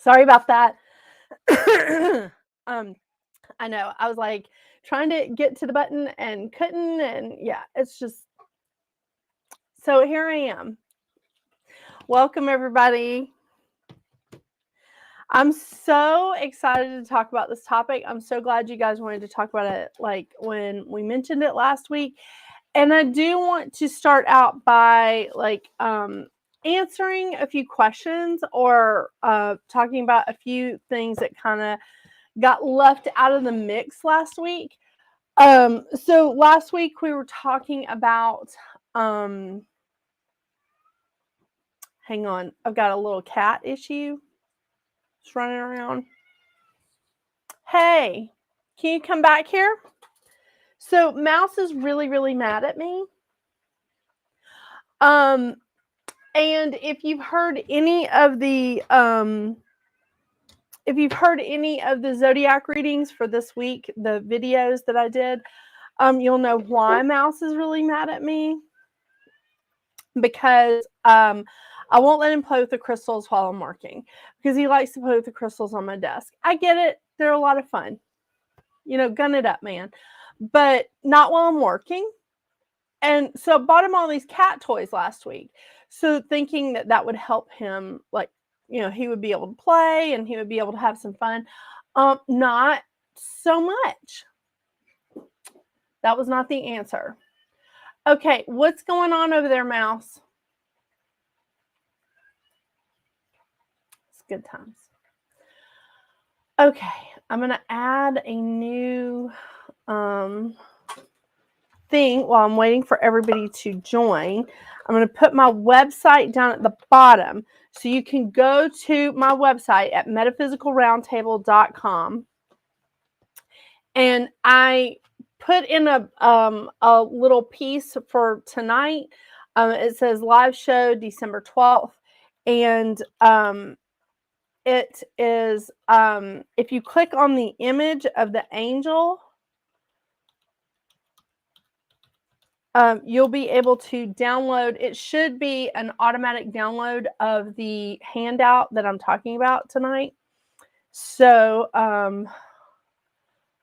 Sorry about that. I know. I was like trying to get to the button and couldn't, and yeah, it's just so here I am. Welcome everybody. I'm so excited to talk about this topic. I'm so glad you guys wanted to talk about it like when we mentioned it last week. And I do want to start out by like answering a few questions or talking about a few things that kind of got left out of the mix last week. So last week we were talking about hang on, I've got a little cat issue. Just running around. Hey, can you come back here? So Mouse is really, really mad at me. And if you've heard any of the zodiac readings for this week, the videos that I did, you'll know why Mouse is really mad at me. Because I won't let him play with the crystals while I'm working. Because he likes to play with the crystals on my desk. I get it. They're a lot of fun. You know, gun it up, man. But not while I'm working. And so I bought him all these cat toys last week. So thinking that that would help him, like, you know, he would be able to play and he would be able to have some fun. Not so much. That was not the answer. Okay, what's going on over there, Mouse? It's good times. Okay, I'm going to add a new thing while I'm waiting for everybody to join. I'm going to put my website down at the bottom so you can go to my website at metaphysicalroundtable.com. And I put in a little piece for tonight. It says live show December 12th. And it is, if you click on the image of the angel, you'll be able to download. It should be an automatic download of the handout that I'm talking about tonight. So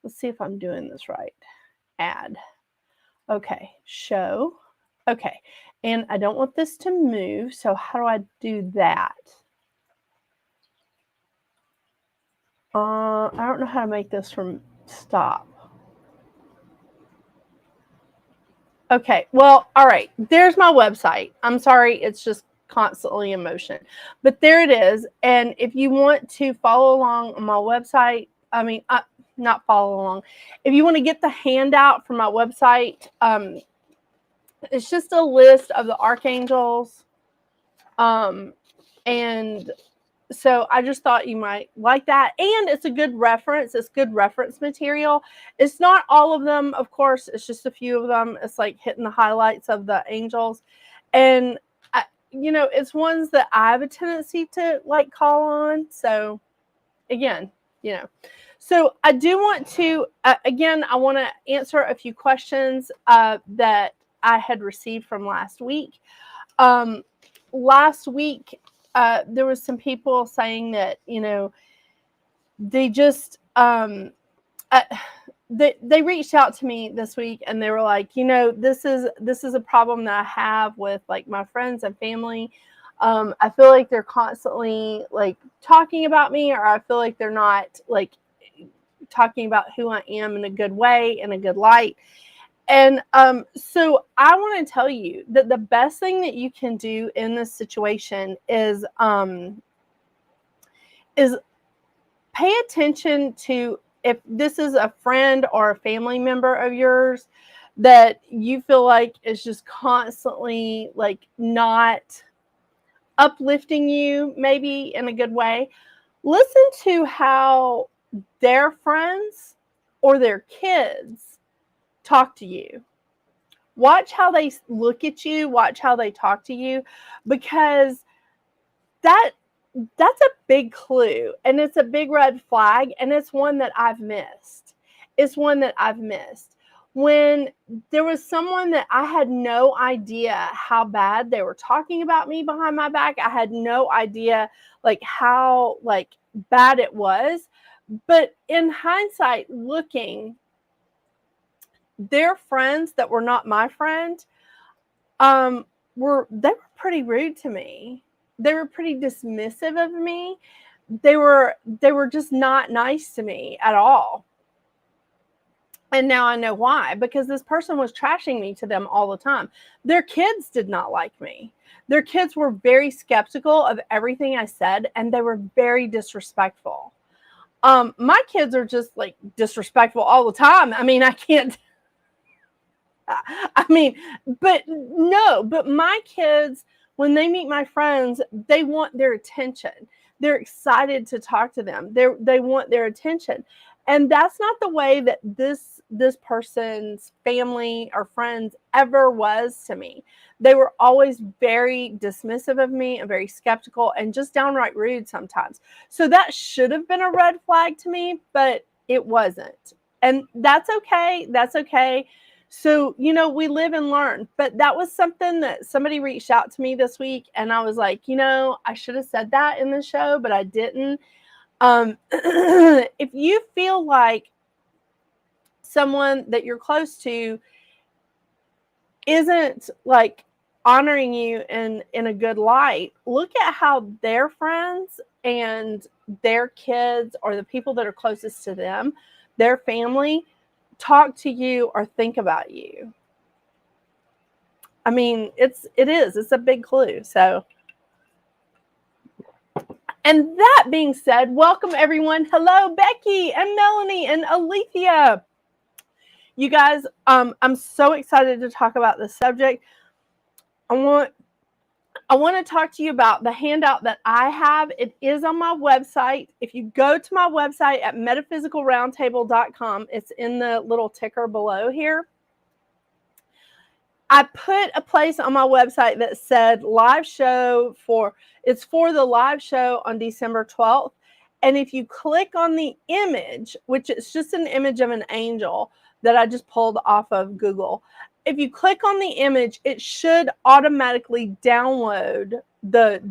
let's see if I'm doing this right. Add. Okay, show. Okay, and I don't want this to move, so how do I do that? I don't know how to make this from stop. Okay, well, all right, there's my website. I'm sorry, it's just constantly in motion. But there it is, and if you want to follow along on my website, not follow along. If you want to get the handout from my website, it's just a list of the archangels. And so I just thought you might like that. And it's a good reference. It's good reference material. It's not all of them, of course. It's just a few of them. It's like hitting the highlights of the angels. And, it's ones that I have a tendency to like call on. So again, So I do want to, again, I want to answer a few questions that I had received from last week. Last week, there was some people saying that, they just, they reached out to me this week and they were like, this is a problem that I have with like my friends and family. I feel like they're constantly like talking about me, or I feel like they're not like talking about who I am in a good way, in a good light. And so I want to tell you that the best thing that you can do in this situation is pay attention to if this is a friend or a family member of yours that you feel like is just constantly like not uplifting you, maybe in a good way. Listen to how their friends or their kids talk to you. Watch how they look at you. Watch how they talk to you, because that's a big clue, and it's a big red flag, and it's one that I've missed. when there was someone that I had no idea how bad they were talking about me behind my back. I had no idea like how like bad it was. But in hindsight, looking, their friends that were not my friend, were pretty rude to me. They were pretty dismissive of me. They were just not nice to me at all. And now I know why, because this person was trashing me to them all the time. Their kids did not like me. Their kids were very skeptical of everything I said, and they were very disrespectful. My kids are just like disrespectful all the time. I mean, I can't. I mean, but my kids, when they meet my friends, they want their attention. They're excited to talk to them. They want their attention. And that's not the way that this person's family or friends ever was to me. They were always very dismissive of me and very skeptical and just downright rude sometimes. So that should have been a red flag to me, but it wasn't. And that's okay. That's okay. So, we live and learn. But that was something that somebody reached out to me this week, and I was like, I should have said that in the show, but I didn't. If you feel like someone that you're close to isn't like honoring you in a good light, look at how their friends and their kids or the people that are closest to them, their family, talk to you or think about you. I mean, it's a big clue. So, and that being said, welcome everyone. Hello, Becky and Melanie and Alethea. You guys, I'm so excited to talk about this subject. I want to talk to you about the handout that I have. It is on my website. If you go to my website at metaphysicalroundtable.com, it's in the little ticker below here. I put a place on my website that said live show for the live show on December 12th. And if you click on the image, which is just an image of an angel that I just pulled off of Google, if you click on the image, it should automatically download the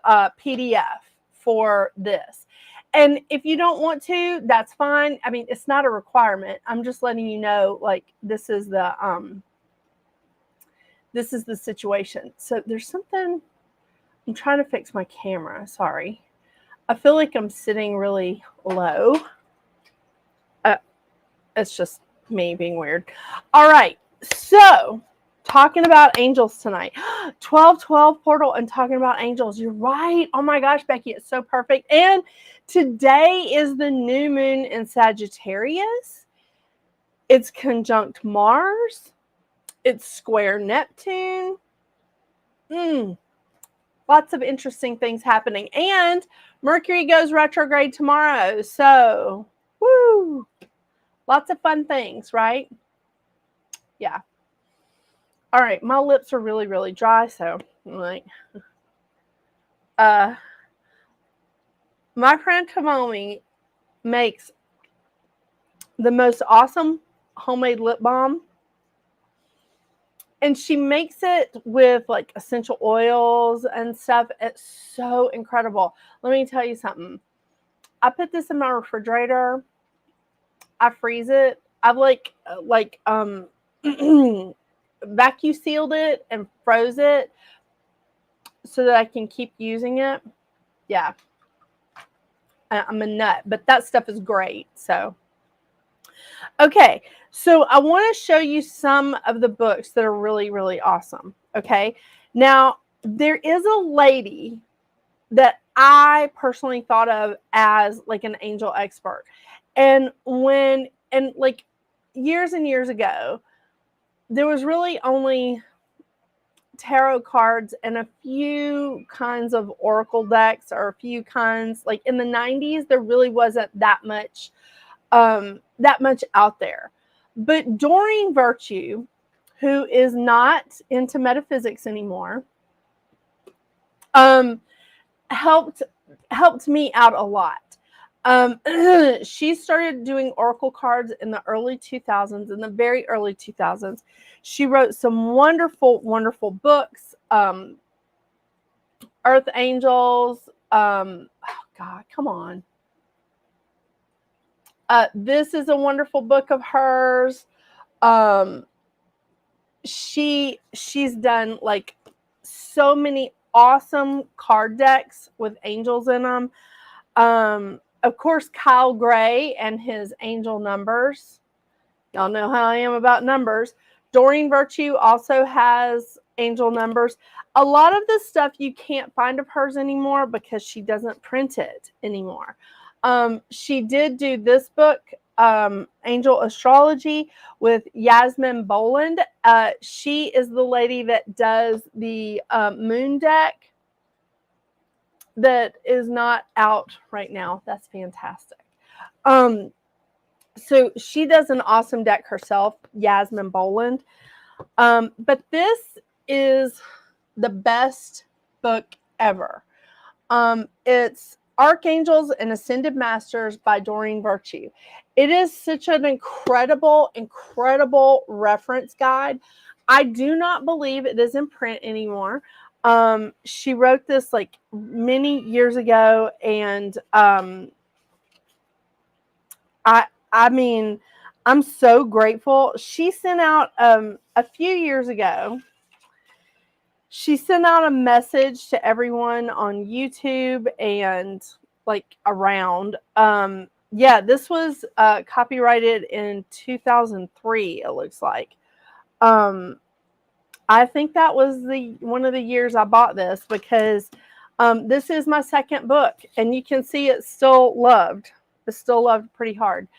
PDF for this. And if you don't want to, that's fine. I mean, it's not a requirement. I'm just letting you know, like, this is the situation. So there's something, I'm trying to fix my camera. Sorry. I feel like I'm sitting really low. It's just me being weird. All right. So talking about angels tonight, 12/12 portal and talking about angels. You're right. Oh my gosh, Becky, it's so perfect. And today is the new moon in Sagittarius. It's conjunct Mars. It's square Neptune. Lots of interesting things happening. And Mercury goes retrograde tomorrow. So, woo! Lots of fun things, right? Yeah. All right. My lips are really, really dry. So, I'm like, my friend Tomomi makes the most awesome homemade lip balm. And she makes it with like essential oils and stuff. It's so incredible. Let me tell you something. I put this in my refrigerator. I freeze it. I've vacuum sealed it and froze it so that I can keep using it. Yeah. I'm a nut, but that stuff is great. So, okay. So I want to show you some of the books that are really, really awesome. Okay. Now, there is a lady that I personally thought of as like an angel expert. And like years and years ago, there was really only tarot cards and a few kinds of oracle decks, or a few kinds, like in the 90s, there really wasn't that much out there. But Doreen Virtue, who is not into metaphysics anymore, helped me out a lot. She started doing oracle cards in the early 2000s, in the very early 2000s. She wrote some wonderful, wonderful books. Earth Angels. Oh God, come on. This is a wonderful book of hers. She's done like so many awesome card decks with angels in them. Of course, Kyle Gray and his angel numbers. Y'all know how I am about numbers. Doreen Virtue also has angel numbers. A lot of this stuff you can't find of hers anymore because she doesn't print it anymore. She did do this book, Angel Astrology, with Yasmin Boland. She is the lady that does the moon deck that is not out right now. That's fantastic. So she does an awesome deck herself, Yasmin Boland. But this is the best book ever. It's Archangels and Ascended Masters by Doreen Virtue. It is such an incredible, incredible reference guide. I do not believe it is in print anymore. She wrote this like many years ago, and I mean, I'm so grateful. She sent out a few years ago. She sent out a message to everyone on YouTube and like around. Yeah, this was copyrighted in 2003. It looks like. I think that was one of the years I bought this, because this is my second book, and you can see it's still loved. It's still loved pretty hard.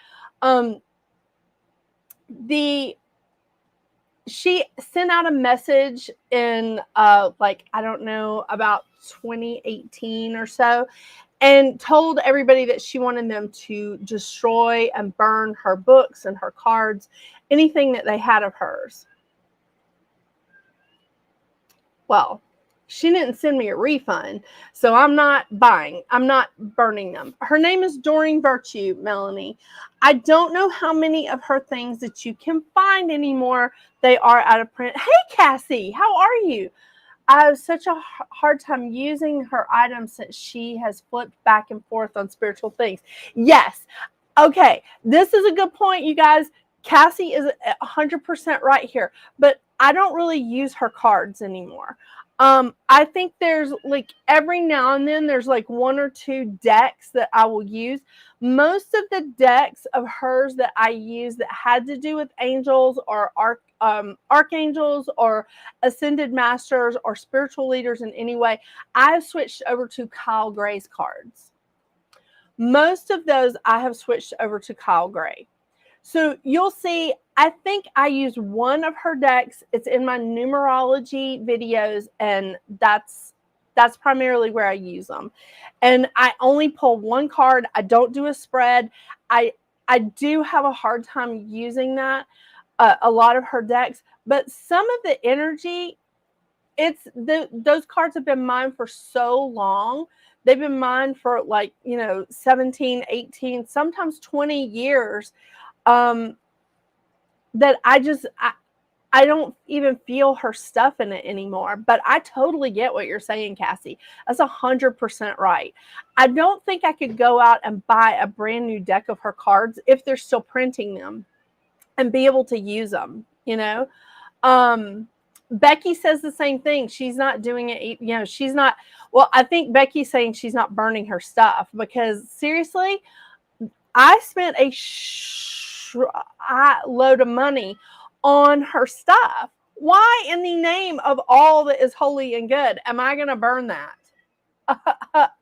She sent out a message in like, I don't know, about 2018 or so, and told everybody that she wanted them to destroy and burn her books and her cards, anything that they had of hers. Well, she didn't send me a refund, so I'm not buying. I'm not burning them. Her name is Doreen Virtue, Melanie. I don't know how many of her things that you can find anymore. They are out of print. Hey, Cassie, how are you? I have such a hard time using her items since she has flipped back and forth on spiritual things. Yes. Okay. This is a good point, you guys. Cassie is 100% right here, but I don't really use her cards anymore. I think there's like every now and then there's like one or two decks that I will use. Most of the decks of hers that I use that had to do with angels or archangels or ascended masters or spiritual leaders in any way, I've switched over to Kyle Gray's cards. Most of those I have switched over to Kyle Gray. So you'll see, I think I use one of her decks. It's in my numerology videos, and that's primarily where I use them. And I only pull one card. I don't do a spread. I do have a hard time using that, a lot of her decks, but some of the energy, those cards have been mine for so long. They've been mine for like, 17, 18, sometimes 20 years. That I don't even feel her stuff in it anymore. But I totally get what you're saying, Cassie. That's 100% right. I don't think I could go out and buy a brand new deck of her cards if they're still printing them and be able to use them, Becky says the same thing. She's not doing it, she's not. Well, I think Becky's saying she's not burning her stuff, because seriously, I spent a load of money on her stuff. Why in the name of all that is holy and good am I going to burn that?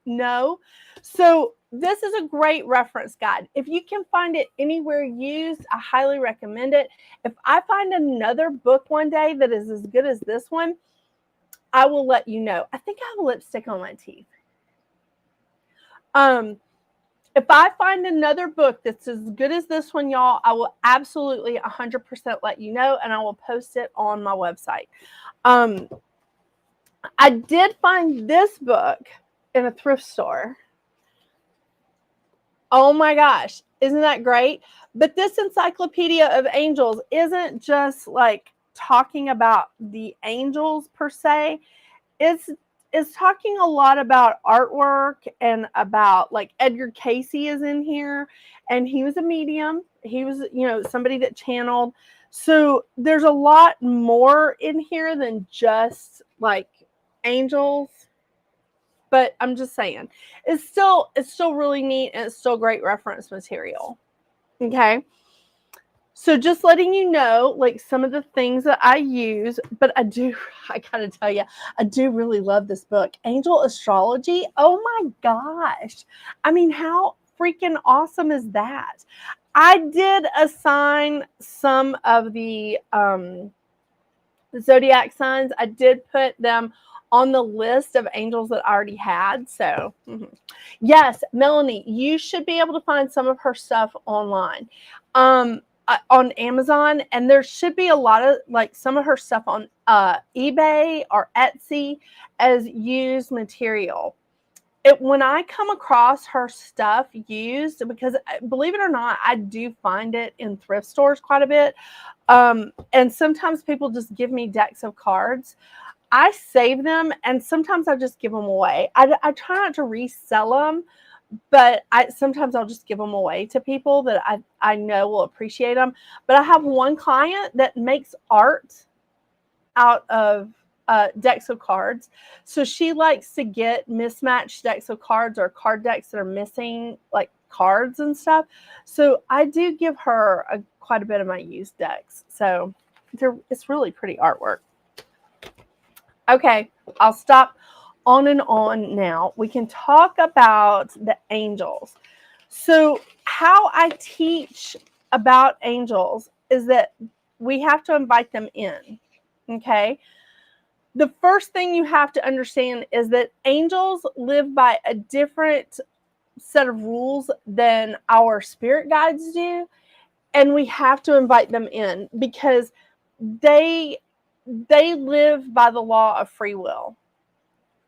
No. So this is a great reference guide. If you can find it anywhere used, I highly recommend it. If I find another book one day that is as good as this one, I will let you know. I think I have lipstick on my teeth. If I find another book that's as good as this one, y'all, I will absolutely 100% let you know, and I will post it on my website. I did find this book in a thrift store. Oh my gosh, isn't that great? But this Encyclopedia of Angels isn't just like talking about the angels per se. It's talking a lot about artwork and about, like, Edgar Casey is in here, and he was a medium. He was, somebody that channeled. So there's a lot more in here than just like angels. But I'm just saying, it's still really neat, and it's still great reference material. Okay. So just letting you know, like, some of the things that I use, but I gotta tell you, I do really love this book, Angel Astrology. Oh my gosh. I mean, how freaking awesome is that? I did assign some of the zodiac signs. I did put them on the list of angels that I already had. So, yes, Melanie, you should be able to find some of her stuff online. On Amazon, and there should be a lot of, like, some of her stuff on eBay or Etsy as used material. When I come across her stuff used, because believe it or not, I do find it in thrift stores quite a bit. And sometimes people just give me decks of cards. I save them, and sometimes I just give them away. I try not to resell them, but sometimes I'll just give them away to people that I know will appreciate them. But I have one client that makes art out of decks of cards. So she likes to get mismatched decks of cards or card decks that are missing, like, cards and stuff. So I do give her quite a bit of my used decks. So it's really pretty artwork. Okay, I'll stop on and on now. We can talk about the angels. So how I teach about angels is that we have to invite them in. Okay. The first thing you have to understand is that angels live by a different set of rules than our spirit guides do. And we have to invite them in because they live by the law of free will.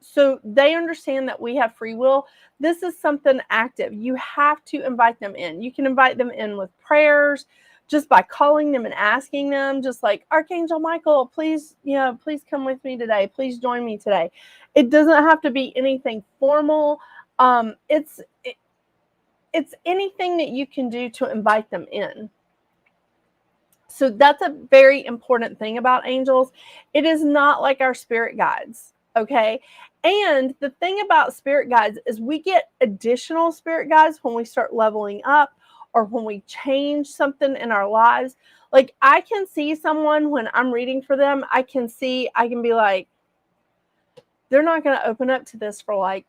So they understand that we have free will. This is something active. You have to invite them in. You can invite them in with prayers, just by calling them and asking them, just like, Archangel Michael, please, please come with me today. Please join me today. It doesn't have to be anything formal. It's anything that you can do to invite them in. So that's a very important thing about angels. It is not like our spirit guides, okay? And the thing about spirit guides is we get additional spirit guides when we start leveling up or when we change something in our lives. Like, I can see someone when I'm reading for them, I can be like, they're not going to open up to this for, like,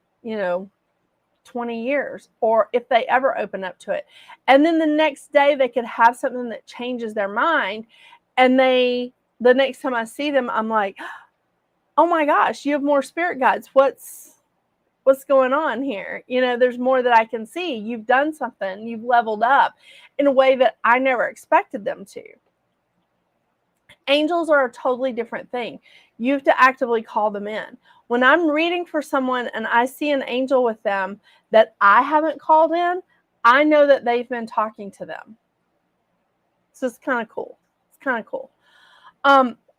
20 years, or if they ever open up to it. And then the next day they could have something that changes their mind, and the next time I see them, I'm like, oh my gosh, you have more spirit guides. What's going on here? There's more that I can see. You've done something. You've leveled up in a way that I never expected them to. Angels are a totally different thing. You have to actively call them in. When I'm reading for someone and I see an angel with them that I haven't called in, I know that they've been talking to them. So it's kind of cool.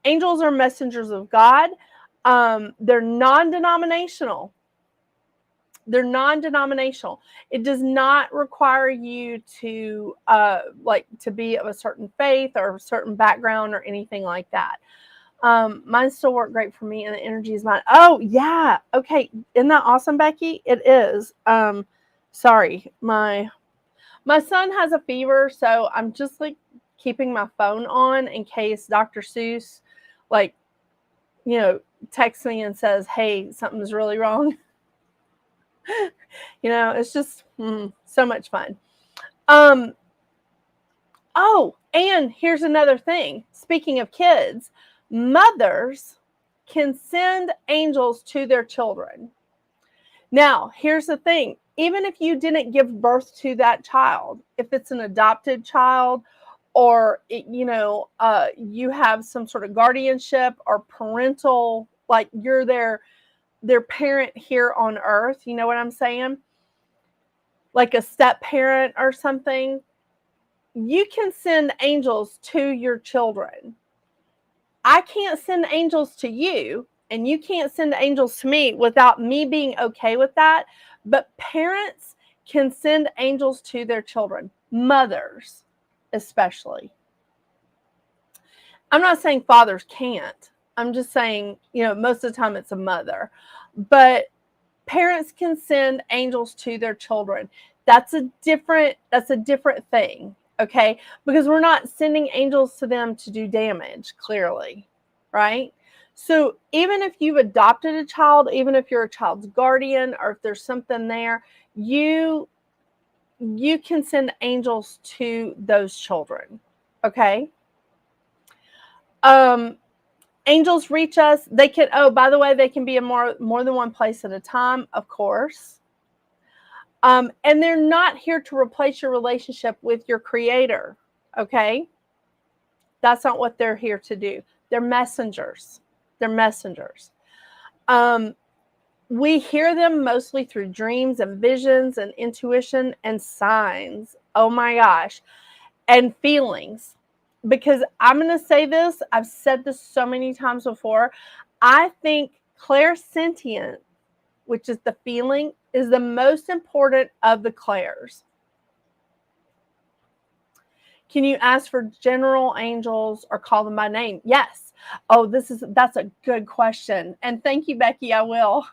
Angels are messengers of God. They're non-denominational. It does not require you to to be of a certain faith or a certain background or anything like that. Mine still work great for me, and the energy is mine. Oh yeah, okay. Isn't that awesome, Becky? It is. Sorry, my son has a fever, so I'm just like keeping my phone on in case Dr. Seuss, texts me and says, "Hey, something's really wrong." It's just so much fun. Oh, and here's another thing. Speaking of kids, mothers can send angels to their children. Now, here's the thing. Even if you didn't give birth to that child, if it's an adopted child, or you have some sort of guardianship or parental, like you're their parent here on earth, you know what I'm saying? like a step parent or something, you can send angels to your children. I can't send angels to you, and you can't send angels to me without me being okay with that. But parents can send angels to their children, mothers especially. I'm not saying fathers can't. I'm just saying, most of the time it's a mother. But parents can send angels to their children. That's a different thing, okay? Because we're not sending angels to them to do damage, clearly, right? So even if you've adopted a child, even if you're a child's guardian, or if there's something there, you can send angels to those children, okay? Angels reach us. They can, by the way, they can be in more than one place at a time, of course. And they're not here to replace your relationship with your creator, okay? That's not what they're here to do. They're messengers. They're messengers. We hear them mostly through dreams and visions and intuition and signs. Oh my gosh. And feelings. Because I'm going to say this, I've said this so many times before. I think clairsentient, which is the feeling, is the most important of the clairs. Can you ask for general angels or call them by name? Yes. Oh, that's a good question. And thank you, Becky, I will.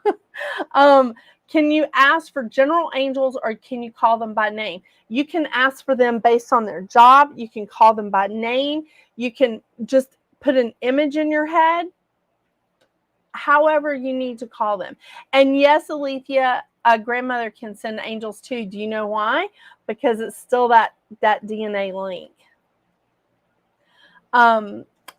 Can you ask for general angels or can you call them by name? You can ask for them based on their job. You can call them by name. You can just put an image in your head. However you need to call them. And yes, Alethea, a grandmother can send angels too. Do you know why? Because it's still that DNA link.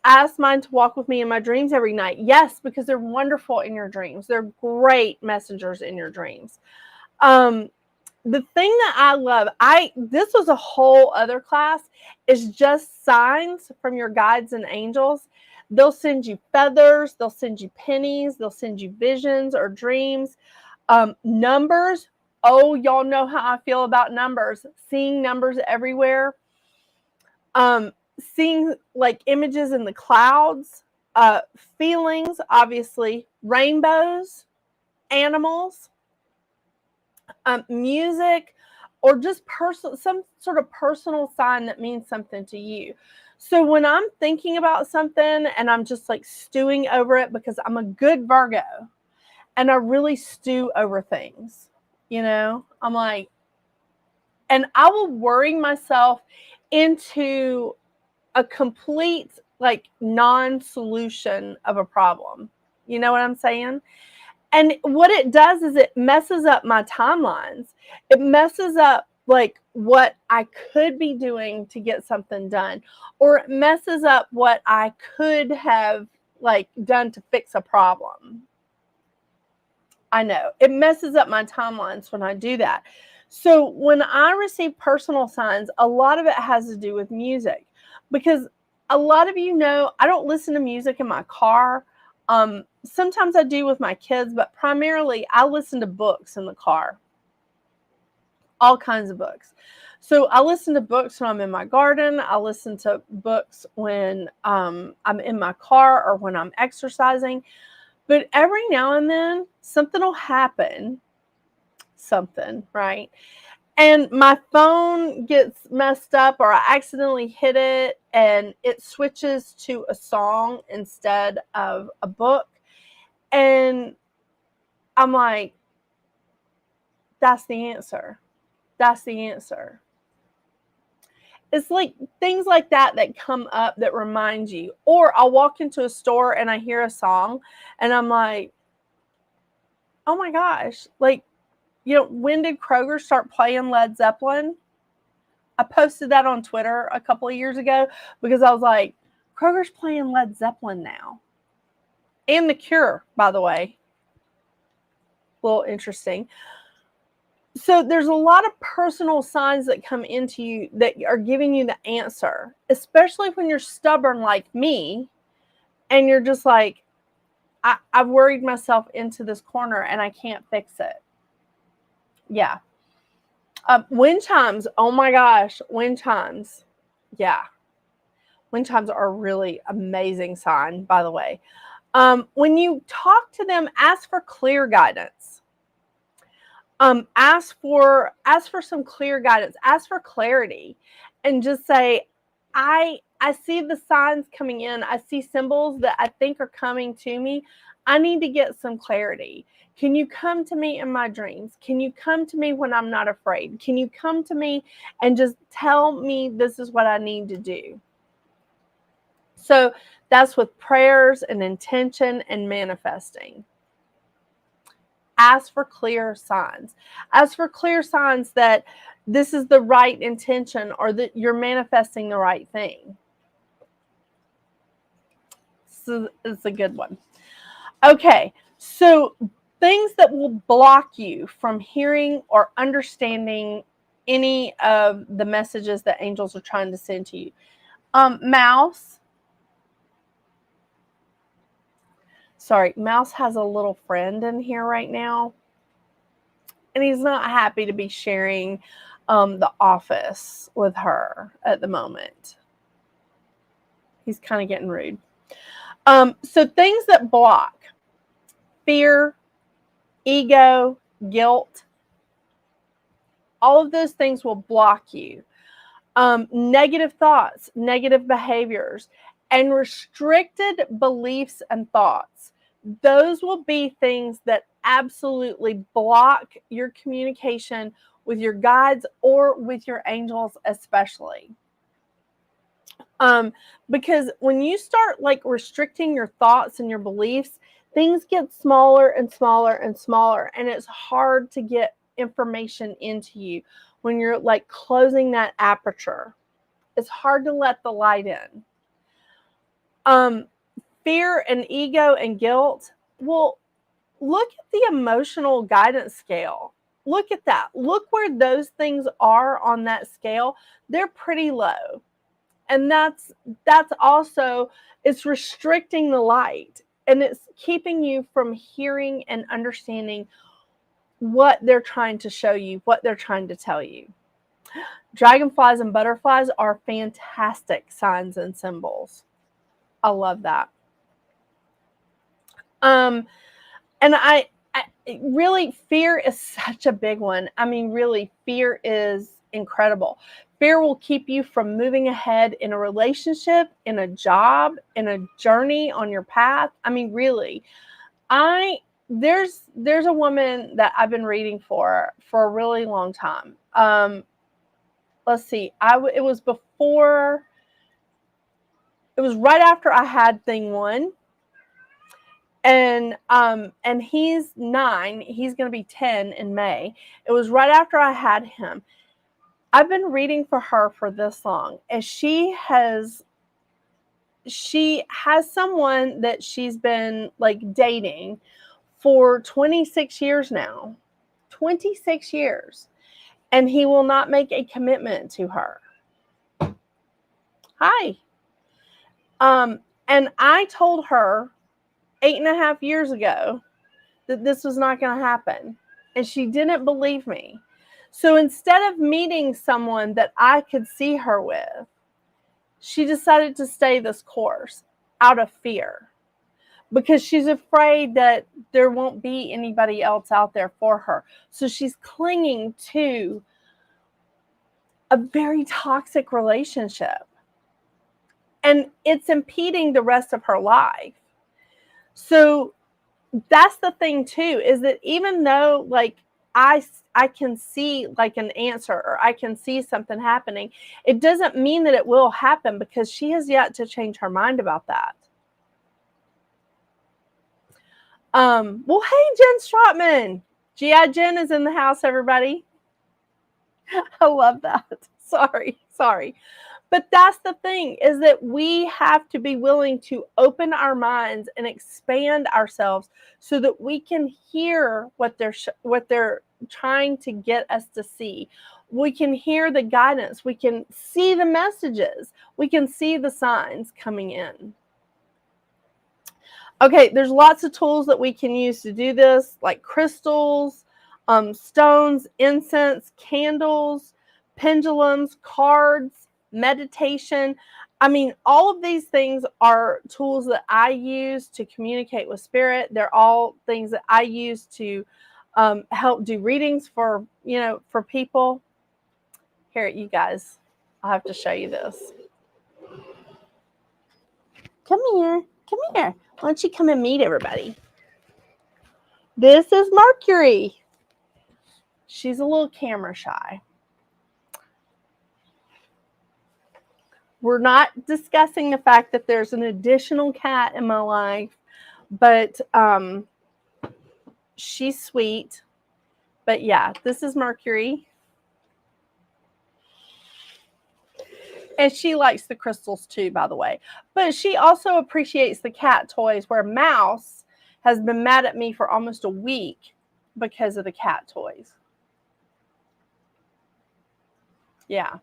Ask mine to walk with me in my dreams every night. Yes, because they're wonderful in your dreams. They're great messengers in your dreams. The thing that I love, this was a whole other class, is just signs from your guides and angels. They'll send you feathers, they'll send you pennies, they'll send you visions or dreams. Numbers. Oh, y'all know how I feel about numbers. Seeing numbers everywhere. Seeing like images in the clouds. Feelings, obviously. Rainbows. Animals. Music, or just some sort of personal sign that means something to you. So when I'm thinking about something and I'm just like stewing over it, because I'm a good Virgo and I really stew over things, I'm like, and I will worry myself into a complete like non-solution of a problem. You know what I'm saying? And what it does is it messes up my timelines. It messes up like what I could be doing to get something done, or it messes up what I could have like done to fix a problem. I know it messes up my timelines when I do that. So when I receive personal signs, a lot of it has to do with music, because a lot of you know I don't listen to music in my car. Sometimes I do with my kids, but primarily I listen to books in the car. All kinds of books. So I listen to books when I'm in my garden. I listen to books when I'm in my car or when I'm exercising. But every now and then something will happen. Something, right? And my phone gets messed up, or I accidentally hit it and it switches to a song instead of a book. And I'm like, that's the answer. That's the answer. It's like things like that come up that remind you. Or I'll walk into a store and I hear a song and I'm like, oh my gosh, like, when did Kroger start playing Led Zeppelin? I posted that on Twitter a couple of years ago because I was like, Kroger's playing Led Zeppelin now. And The Cure, by the way. A little interesting. So there's a lot of personal signs that come into you that are giving you the answer, especially when you're stubborn like me and you're just like, I've worried myself into this corner and I can't fix it. Yeah. Wind chimes. Oh my gosh, wind chimes. Yeah. Wind chimes are a really amazing sign, by the way. When you talk to them, ask for clear guidance. Ask for some clear guidance. Ask for clarity, and just say, I see the signs coming in. I see symbols that I think are coming to me. I need to get some clarity. Can you come to me in my dreams? Can you come to me when I'm not afraid? Can you come to me and just tell me this is what I need to do? So that's with prayers and intention and manifesting. Ask for clear signs. Ask for clear signs that this is the right intention or that you're manifesting the right thing. So it's a good one. Okay, so things that will block you from hearing or understanding any of the messages that angels are trying to send to you. Mouse. Sorry, Mouse has a little friend in here right now, and he's not happy to be sharing the office with her at the moment. He's kind of getting rude. So things that block: fear, ego, guilt. All of those things will block you. Negative thoughts, negative behaviors, and restricted beliefs and thoughts. Those will be things that absolutely block your communication with your guides or with your angels especially. Because when you start like restricting your thoughts and your beliefs, things get smaller and smaller and smaller, and it's hard to get information into you when you're like closing that aperture. It's hard to let the light in. Fear and ego and guilt. Well, look at the emotional guidance scale. Look at that. Look where those things are on that scale. They're pretty low. And that's also, it's restricting the light, and it's keeping you from hearing and understanding what they're trying to show you, what they're trying to tell you. Dragonflies and butterflies are fantastic signs and symbols. I love that. And I really, fear is such a big one. I mean, really, fear is incredible. Fear will keep you from moving ahead in a relationship, in a job, in a journey on your path. I mean, really, there's a woman that I've been reading for a really long time. Let's see, it was right after I had thing 1. And he's 9. He's going to be 10 in May. It was right after I had him. I've been reading for her for this long, and she has someone that she's been like dating for 26 years now. 26 years. And he will not make a commitment to her. Hi. And I told her 8.5 years ago that this was not going to happen, and she didn't believe me. So instead of meeting someone that I could see her with, she decided to stay this course out of fear, because she's afraid that there won't be anybody else out there for her. So she's clinging to a very toxic relationship, and it's impeding the rest of her life. So that's the thing too, is that even though like I can see like an answer, or I can see something happening, it doesn't mean that it will happen, because she has yet to change her mind about that. Well, hey, Jen Strotman. G.I. Jen is in the house, everybody. I love that. Sorry. But that's the thing, is that we have to be willing to open our minds and expand ourselves so that we can hear what they're trying to get us to see. We can hear the guidance. We can see the messages. We can see the signs coming in. Okay, there's lots of tools that we can use to do this, like crystals. stones, incense, candles, pendulums, cards, meditation. I mean, all of these things are tools that I use to communicate with spirit. They're all things that I use to help do readings for, for people. Here, you guys, I'll have to show you this. Come here. Come here. Why don't you come and meet everybody? This is Mercury. She's a little camera shy. We're not discussing the fact that there's an additional cat in my life, but she's sweet. But yeah, this is Mercury. And she likes the crystals too, by the way. But she also appreciates the cat toys, where Mouse has been mad at me for almost a week because of the cat toys. Yeah.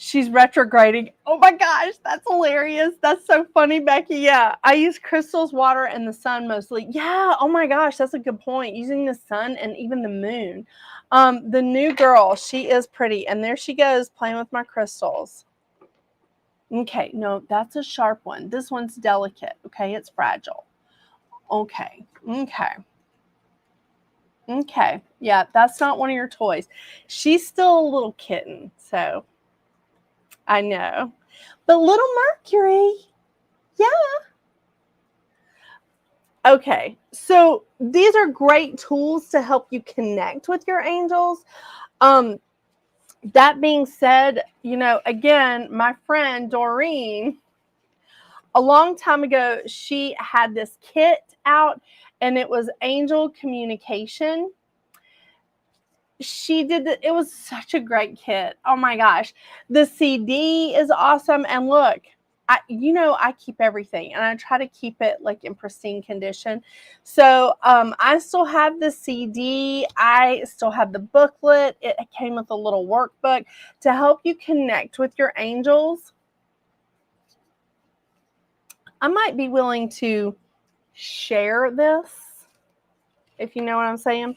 She's retrograding. Oh my gosh, that's hilarious. That's so funny, Becky. Yeah, I use crystals, water, and the sun mostly. Yeah, oh my gosh, that's a good point. Using the sun and even the moon. The new girl, she is pretty. And there she goes, playing with my crystals. Okay, no, that's a sharp one. This one's delicate, okay? It's fragile. Okay, okay. Okay, yeah, that's not one of your toys. She's still a little kitten, so... I know. But little Mercury, yeah. Okay, so these are great tools to help you connect with your angels. That being said, again, my friend Doreen, a long time ago, she had this kit out, and it was angel communication. She did it was such a great kit. Oh my gosh. The CD is awesome. And look, I keep everything, and I try to keep it like in pristine condition. So I still have the CD. I still have the booklet. It came with a little workbook to help you connect with your angels. I might be willing to share this, if you know what I'm saying.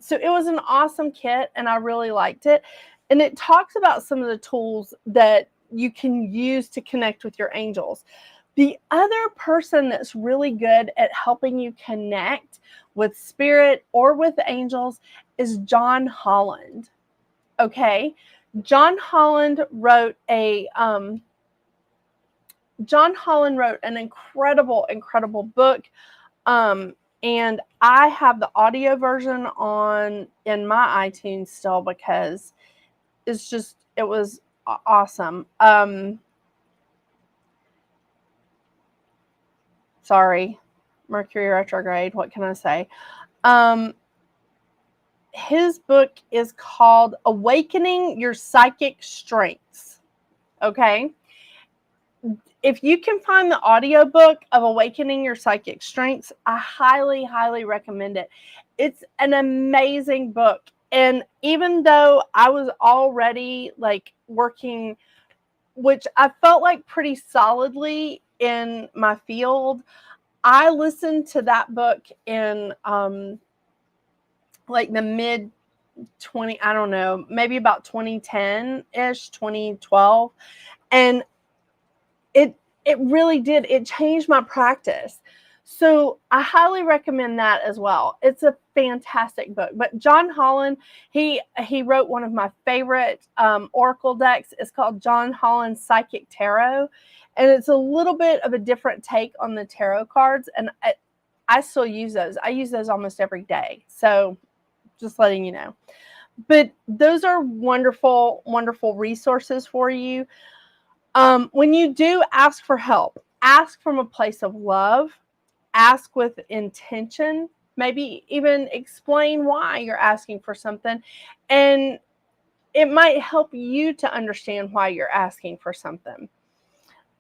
So it was an awesome kit, and I really liked it. And it talks about some of the tools that you can use to connect with your angels. The other person that's really good at helping you connect with spirit or with angels is John Holland. Okay. John Holland wrote an incredible, incredible book. And I have the audio version in my iTunes still, because it was awesome. Sorry, Mercury retrograde. What can I say? His book is called Awakening Your Psychic Strengths. Okay. If you can find the audiobook of Awakening Your Psychic Strengths, I highly, highly recommend it. It's an amazing book. And even though I was already like working, which I felt like pretty solidly in my field, I listened to that book in like the mid 20, I don't know, maybe about 2010-ish, 2012. And it really did. It changed my practice. So I highly recommend that as well. It's a fantastic book. But John Holland, he wrote one of my favorite oracle decks. It's called John Holland's Psychic Tarot. And it's a little bit of a different take on the tarot cards. And I still use those. I use those almost every day. So just letting you know. But those are wonderful, wonderful resources for you. When you do ask for help, ask from a place of love, ask with intention, maybe even explain why you're asking for something. And it might help you to understand why you're asking for something.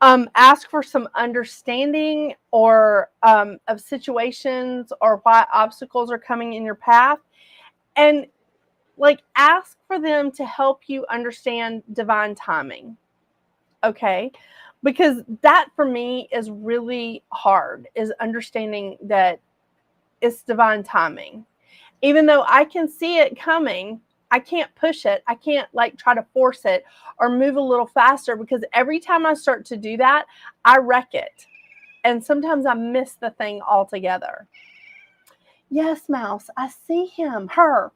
Ask for some understanding or of situations or why obstacles are coming in your path. And like ask for them to help you understand divine timing. Okay, because that for me is really hard, is understanding that it's divine timing. Even though I can see it coming, I can't push it. I can't like try to force it or move a little faster, because every time I start to do that, I wreck it. And sometimes I miss the thing altogether. Yes, Mouse, I see him, her.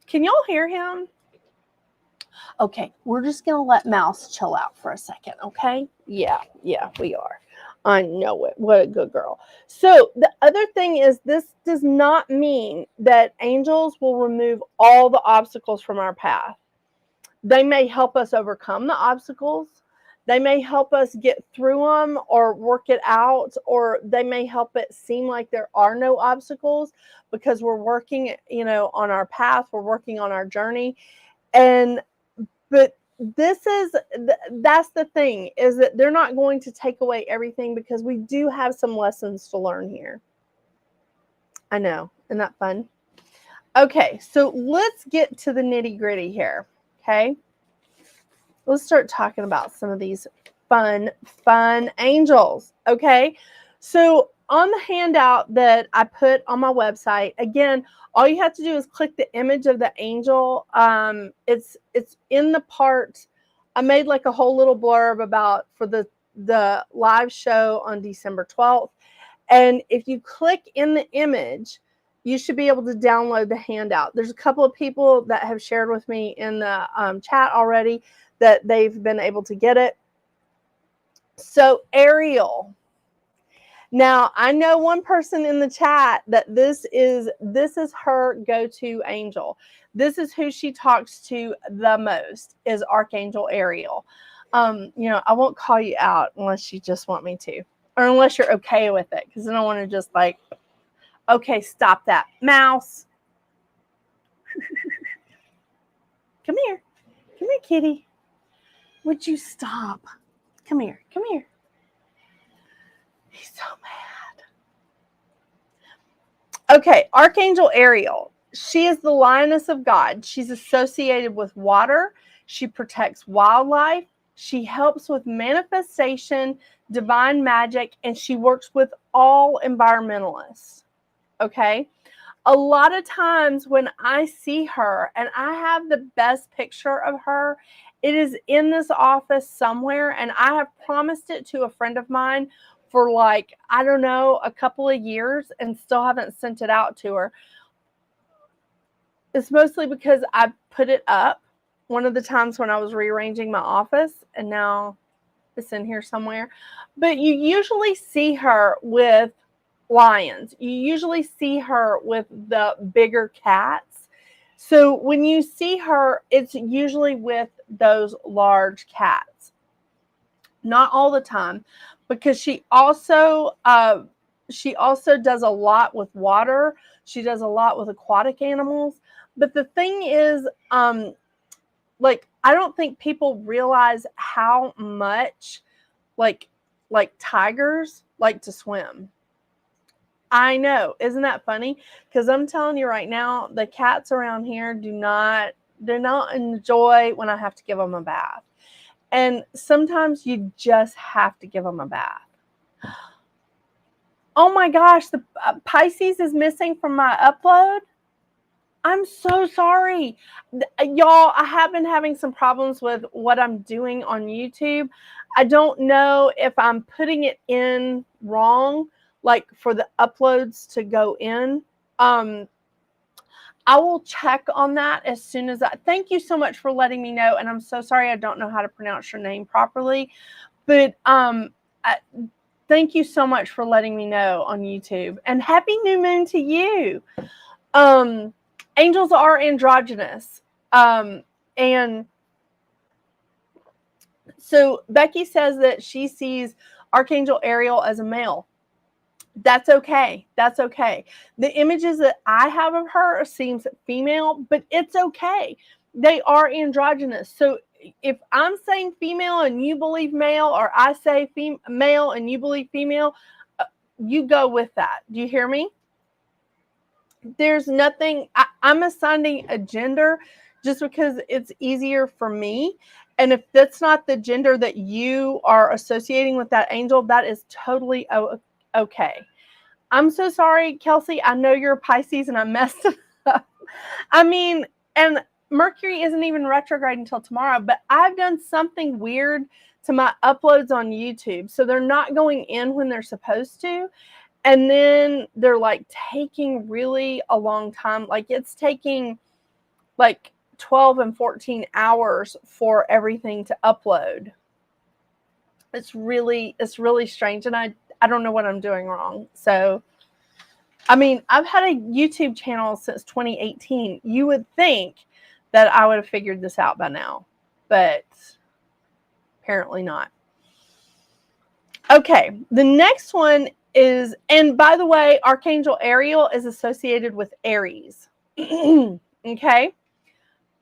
Can y'all hear him? Okay, we're just going to let Mouse chill out for a second, okay? Yeah, we are. I know it. What a good girl. So the other thing is, this does not mean that angels will remove all the obstacles from our path. They may help us overcome the obstacles. They may help us get through them or work it out, or they may help it seem like there are no obstacles because we're working, on our path. We're working on our journey. But that's the thing, is that they're not going to take away everything, because we do have some lessons to learn here. I know. Isn't that fun? Okay, so let's get to the nitty-gritty here, okay? Let's start talking about some of these fun angels, okay? So on the handout that I put on my website, again, all you have to do is click the image of the angel. It's in the part. I made like a whole little blurb about for the live show on December 12th. And if you click in the image, you should be able to download the handout. There's a couple of people that have shared with me in the chat already that they've been able to get it. So Ariel. Now, I know one person in the chat that this is her go-to angel. This is who she talks to the most, is Archangel Ariel. I won't call you out unless you just want me to, or unless you're okay with it, because I don't want to just like, okay, stop that. Mouse. Come here, kitty. Would you stop? Come here. He's so mad. Okay, Archangel Ariel. She is the lioness of God. She's associated with water. She protects wildlife. She helps with manifestation, divine magic, and she works with all environmentalists. Okay? A lot of times when I see her, and I have the best picture of her, it is in this office somewhere, and I have promised it to a friend of mine for like, I don't know, a couple of years, and still haven't sent it out to her. It's mostly because I put it up one of the times when I was rearranging my office, and now it's in here somewhere. But you usually see her with lions. You usually see her with the bigger cats. So when you see her, it's usually with those large cats. Not all the time, because she also does a lot with water. She does a lot with aquatic animals. But the thing is, I don't think people realize how much like tigers like to swim. I know. Isn't that funny? Because I'm telling you right now, the cats around here do not enjoy when I have to give them a bath. And sometimes you just have to give them a bath. Oh my gosh, the Pisces is missing from my upload. I'm so sorry. Y'all, I have been having some problems with what I'm doing on YouTube. I don't know if I'm putting it in wrong, like for the uploads to go in. I will check on that as soon as thank you so much for letting me know. And I'm so sorry I don't know how to pronounce your name properly. But thank you so much for letting me know on YouTube. And happy new moon to you. Angels are androgynous. And so Becky says that she sees Archangel Ariel as a male. That's okay. That's okay. The images that I have of her seems female, but it's okay. They are androgynous. So if I'm saying female and you believe male, or I say male and you believe female, you go with that. Do you hear me? There's nothing, I'm assigning a gender just because it's easier for me. And if that's not the gender that you are associating with that angel, that is totally okay. I'm so sorry, Kelsey. I know you're a Pisces and I messed it up. I mean, and Mercury isn't even retrograde until tomorrow, but I've done something weird to my uploads on YouTube. So they're not going in when they're supposed to. And then they're like taking really a long time. Like it's taking like 12 and 14 hours for everything to upload. It's really strange. And I don't know what I'm doing wrong. So, I mean, I've had a YouTube channel since 2018. You would think that I would have figured this out by now, but apparently not. Okay, the next one is, and by the way, Archangel Ariel is associated with Aries. Okay,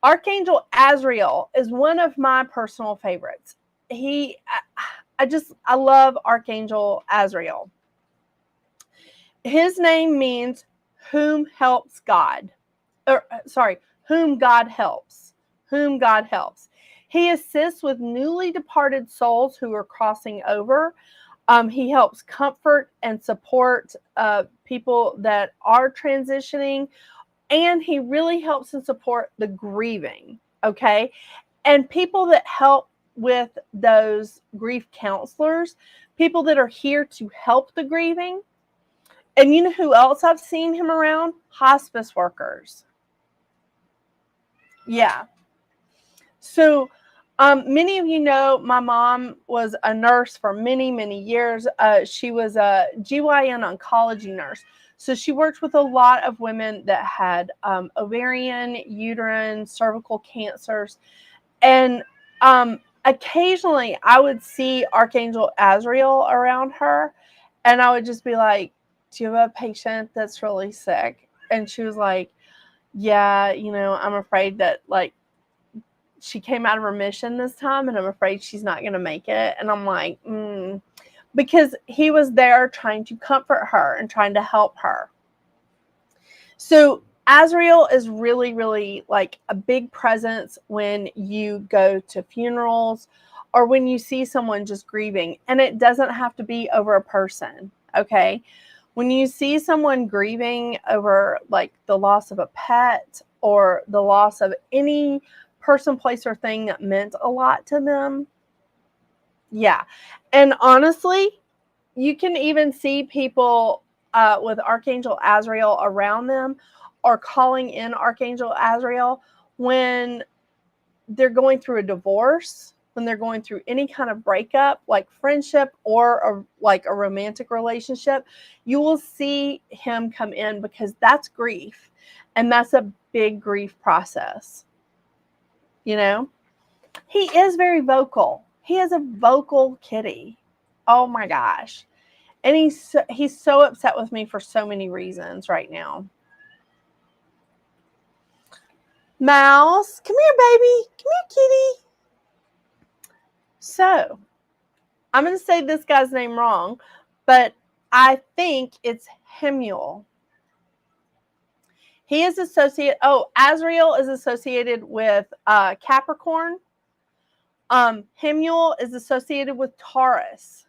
Archangel Azrael is one of my personal favorites. I love Archangel Azrael. His name means whom helps God. Whom God helps. Whom God helps. He assists with newly departed souls who are crossing over. He helps comfort and support people that are transitioning. And he really helps and support the grieving. Okay. And people that help with those grief counselors, people that are here to help the grieving. And you know who else I've seen him around? Hospice workers. Yeah. So many of you know my mom was a nurse for many, many years. She was a GYN oncology nurse. So she worked with a lot of women that had ovarian, uterine, cervical cancers. And occasionally I would see Archangel Azrael around her. And I would just be like, do you have a patient that's really sick? And she was like, yeah, you know, I'm afraid that like she came out of remission this time and I'm afraid she's not going to make it. And I'm like, because he was there trying to comfort her and trying to help her. So Azrael is really, really like a big presence when you go to funerals or when you see someone just grieving. And it doesn't have to be over a person. Okay. When you see someone grieving over like the loss of a pet or the loss of any person, place, or thing that meant a lot to them. Yeah. And honestly, you can even see people with Archangel Azrael around them or calling in Archangel Azrael when they're going through a divorce, when they're going through any kind of breakup, like friendship or like a romantic relationship. You will see him come in because that's grief. And that's a big grief process. You know, he is very vocal. He is a vocal kitty. Oh my gosh. And he's so upset with me for so many reasons right now. Mouse, come here, baby. Come here, kitty. So, I'm going to say this guy's name wrong, but I think it's Hemuel. He is Azrael is associated with Capricorn. Hemuel is associated with Taurus.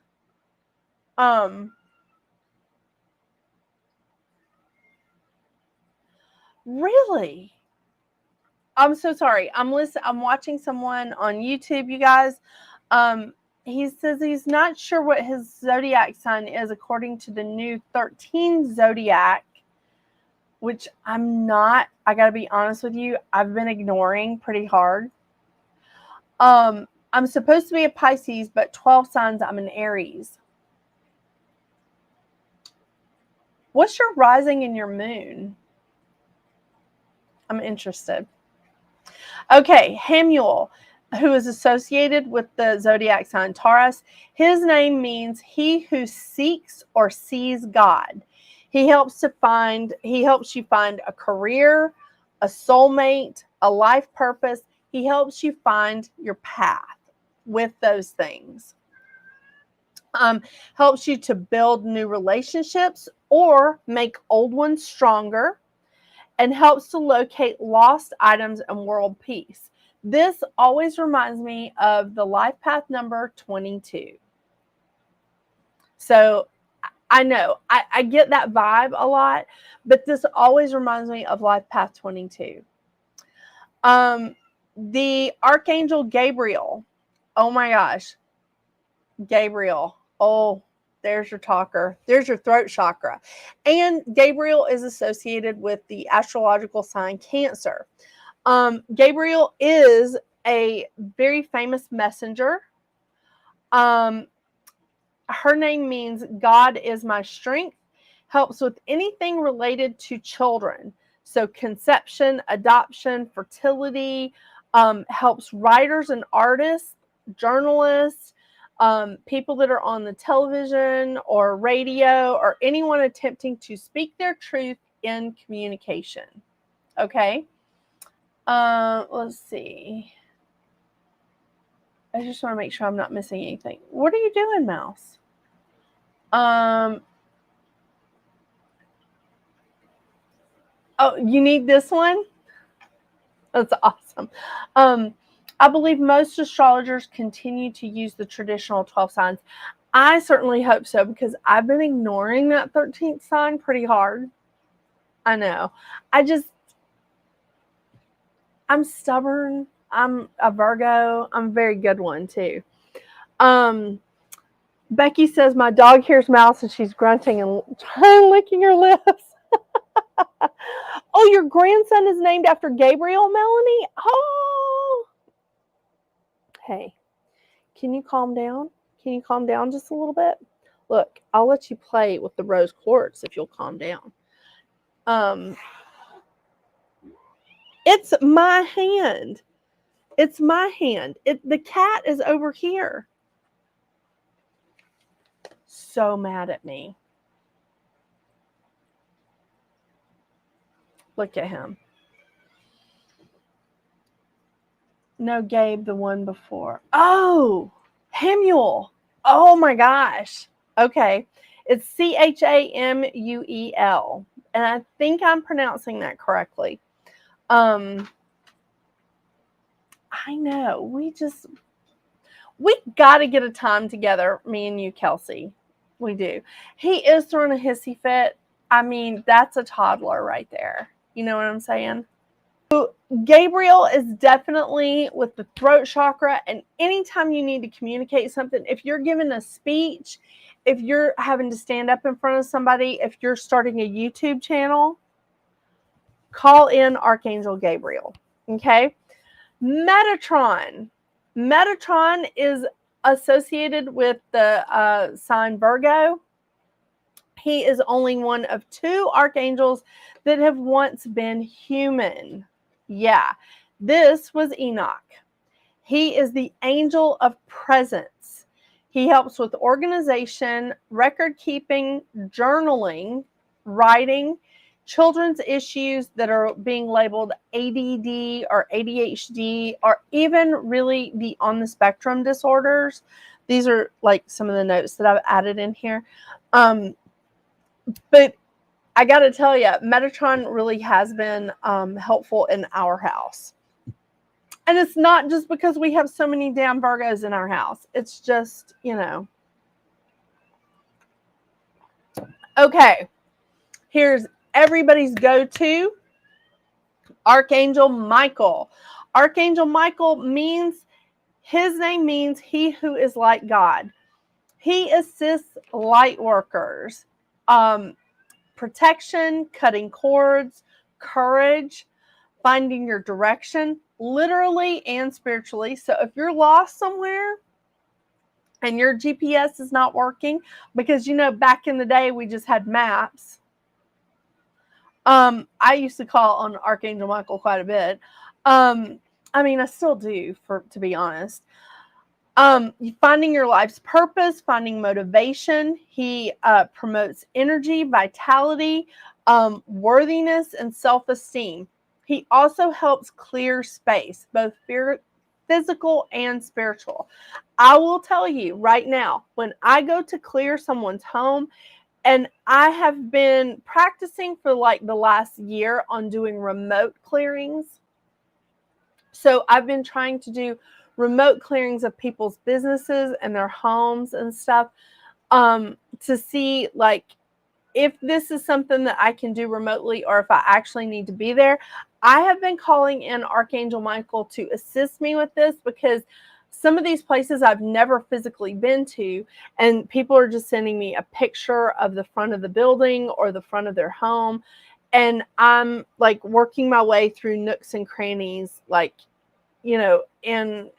Really? I'm so sorry. I'm watching someone on YouTube, you guys. He says he's not sure what his zodiac sign is according to the new 13 zodiac, which I'm not. I got to be honest with you. I've been ignoring pretty hard. I'm supposed to be a Pisces, but 12 signs I'm an Aries. What's your rising and your moon? I'm interested. Okay, Hemuel, who is associated with the zodiac sign Taurus. His name means he who seeks or sees God. He helps you find a career, a soulmate, a life purpose. He helps you find your path with those things. Helps you to build new relationships or make old ones stronger, and helps to locate lost items and world peace. This always reminds me of the life path number 22. So I know. I get that vibe a lot, but this always reminds me of Life Path 22. The Archangel Gabriel. Oh my gosh. Gabriel. Oh, there's your talker. There's your throat chakra. And Gabriel is associated with the astrological sign Cancer. Gabriel is a very famous messenger. Her name means God is my strength, helps with anything related to children. So conception, adoption, fertility, helps writers and artists, journalists, people that are on the television or radio, or anyone attempting to speak their truth in communication. Okay. Let's see. I just want to make sure I'm not missing anything. What are you doing, mouse? Oh, you need this one? That's awesome. I believe most astrologers continue to use the traditional 12 signs. I certainly hope so, because I've been ignoring that 13th sign pretty hard. I know. I'm stubborn. I'm a Virgo. I'm a very good one too. Becky says my dog hears mouse and she's grunting and licking her lips. Oh, your grandson is named after Gabriel, Melanie? Oh. Hey, can you calm down? Can you calm down just a little bit? Look, I'll let you play with the rose quartz if you'll calm down. It's my hand. It's my hand. The cat is over here. So mad at me. Look at him. No, Gabe, the one before. Oh, Hamuel. Oh my gosh. Okay. It's Chamuel. And I think I'm pronouncing that correctly. I know. We got to get a time together, me and you, Kelsey. We do. He is throwing a hissy fit. I mean, that's a toddler right there. You know what I'm saying? So Gabriel is definitely with the throat chakra, and anytime you need to communicate something, if you're giving a speech, if you're having to stand up in front of somebody, if you're starting a YouTube channel, call in Archangel Gabriel. Okay? Metatron. Metatron is associated with the sign Virgo. He is only one of 2 archangels that have once been human. Yeah, this was Enoch. He is the angel of presence. He helps with organization, record keeping, journaling, writing, children's issues that are being labeled ADD or ADHD, or even really the on the spectrum disorders. These are like some of the notes that I've added in here. But I got to tell you, Metatron really has been helpful in our house. And it's not just because we have so many damn Virgos in our house. It's just, you know. Okay. Here's everybody's go-to. Archangel Michael. Archangel Michael means, his name means he who is like God. He assists light workers. Protection, cutting cords, courage, finding your direction, literally and spiritually. So if you're lost somewhere and your GPS is not working, because, you know, back in the day, we just had maps. I used to call on Archangel Michael quite a bit. I mean, I still do, to be honest. Finding your life's purpose, finding motivation. He promotes energy, vitality, worthiness, and self-esteem. He also helps clear space, both physical and spiritual. I will tell you right now, when I go to clear someone's home, and I have been practicing for like the last year on doing remote clearings. So I've been trying to do remote clearings of people's businesses and their homes and stuff. to see like if this is something that I can do remotely or if I actually need to be there. I have been calling in Archangel Michael to assist me with this because some of these places I've never physically been to, and people are just sending me a picture of the front of the building or the front of their home. And I'm like working my way through nooks and crannies, like, in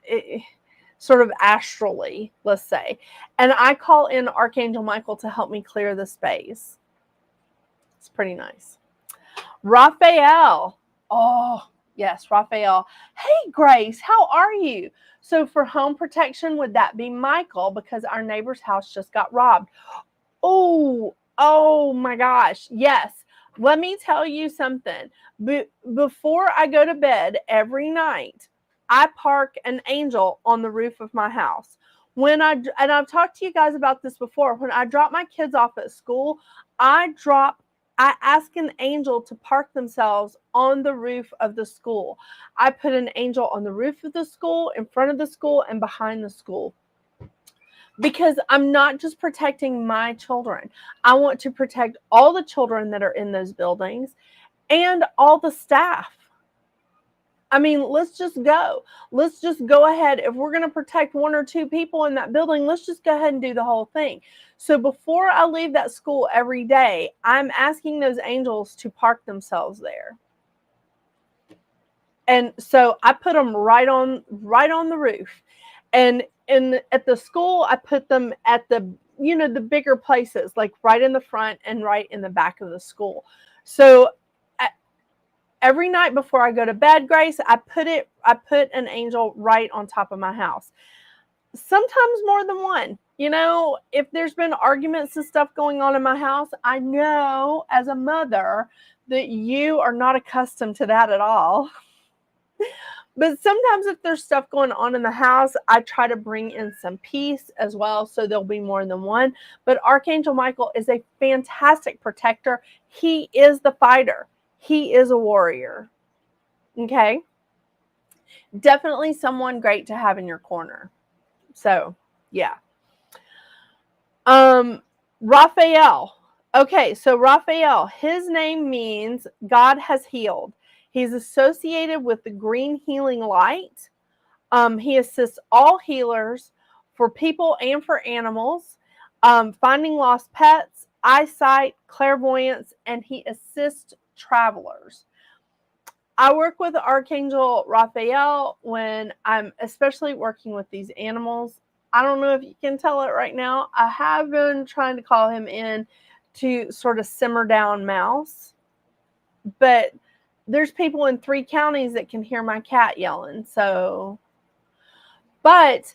sort of astrally, let's say. And I call in Archangel Michael to help me clear the space. It's pretty nice. Raphael. Oh, yes, Raphael. Hey, Grace, how are you? So for home protection, would that be Michael? Because our neighbor's house just got robbed. Oh my gosh. Yes. Let me tell you something. Before I go to bed every night, I park an angel on the roof of my house. And I've talked to you guys about this before. When I drop my kids off at school, I ask an angel to park themselves on the roof of the school. I put an angel on the roof of the school, in front of the school, and behind the school. Because I'm not just protecting my children. I want to protect all the children that are in those buildings and all the staff. I mean, let's just go. Let's just go ahead. If we're going to protect one or two people in that building, let's just go ahead and do the whole thing. So before I leave that school every day, I'm asking those angels to park themselves there. And so I put them right on the roof. And at the school, I put them at the bigger places, like right in the front and right in the back of the school. So every night before I go to bed, Grace, I put an angel right on top of my house. Sometimes more than one. If there's been arguments and stuff going on in my house, I know as a mother that you are not accustomed to that at all. But sometimes if there's stuff going on in the house, I try to bring in some peace as well, so there'll be more than one. But Archangel Michael is a fantastic protector. He is the fighter. He is a warrior. Okay? Definitely someone great to have in your corner. So, yeah. Raphael. Okay, so Raphael, his name means God has healed. He's associated with the green healing light. He assists all healers for people and for animals, finding lost pets, eyesight, clairvoyance, and he assists travelers. I work with Archangel Raphael when I'm especially working with these animals. I don't know if you can tell it right now. I have been trying to call him in to sort of simmer down Mouse, but there's people in 3 counties that can hear my cat yelling. So, but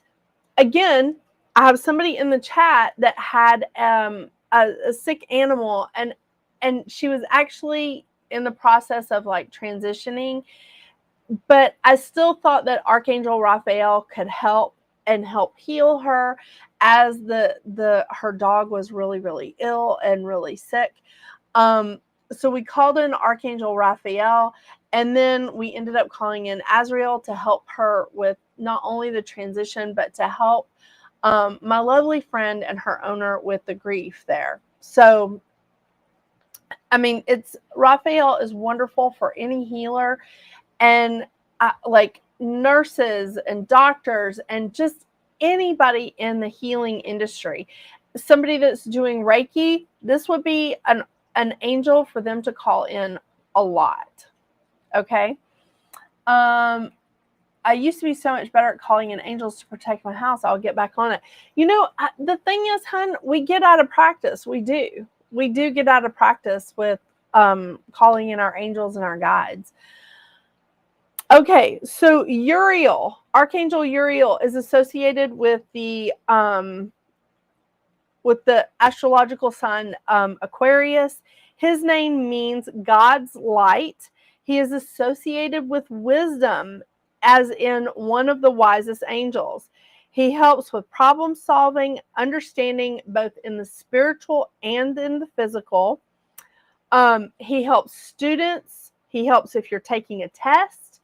again, I have somebody in the chat that had a sick animal, and she was actually in the process of like transitioning, but I still thought that Archangel Raphael could help heal her, as her dog was really, really ill and really sick. So we called in Archangel Raphael, and then we ended up calling in Azrael to help her with not only the transition, but to help my lovely friend and her owner with the grief there. So, I mean, Raphael is wonderful for any healer, and like nurses and doctors and just anybody in the healing industry. Somebody that's doing Reiki, this would be an angel for them to call in a lot. Okay. I used to be so much better at calling in angels to protect my house. I'll get back on it. The thing is, hun, we get out of practice. We do get out of practice with calling in our angels and our guides. Okay, so Uriel, Archangel Uriel, is associated with the astrological sign Aquarius. His name means God's light. He is associated with wisdom, as in one of the wisest angels. He helps with problem solving, understanding both in the spiritual and in the physical. He helps students. He helps if you're taking a test,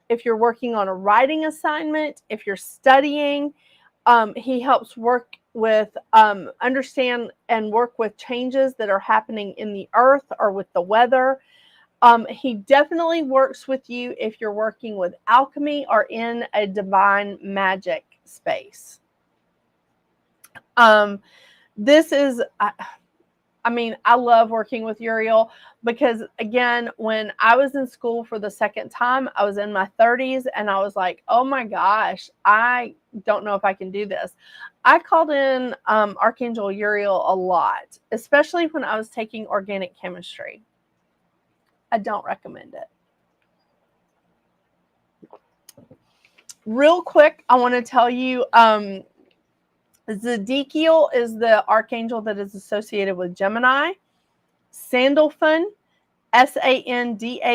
if you're working on a writing assignment, if you're studying. He helps work understand and work with changes that are happening in the earth or with the weather. He definitely works with you if you're working with alchemy or in a divine magic space. This is, I mean, I love working with Uriel because, again, when I was in school for the second time, I was in my 30s and I was like, oh my gosh, I don't know if I can do this. I called in Archangel Uriel a lot, especially when I was taking organic chemistry. I don't recommend it. Real quick, I want to tell you, Zedekiel is the archangel that is associated with Gemini. Sandalphon, Sandalphon,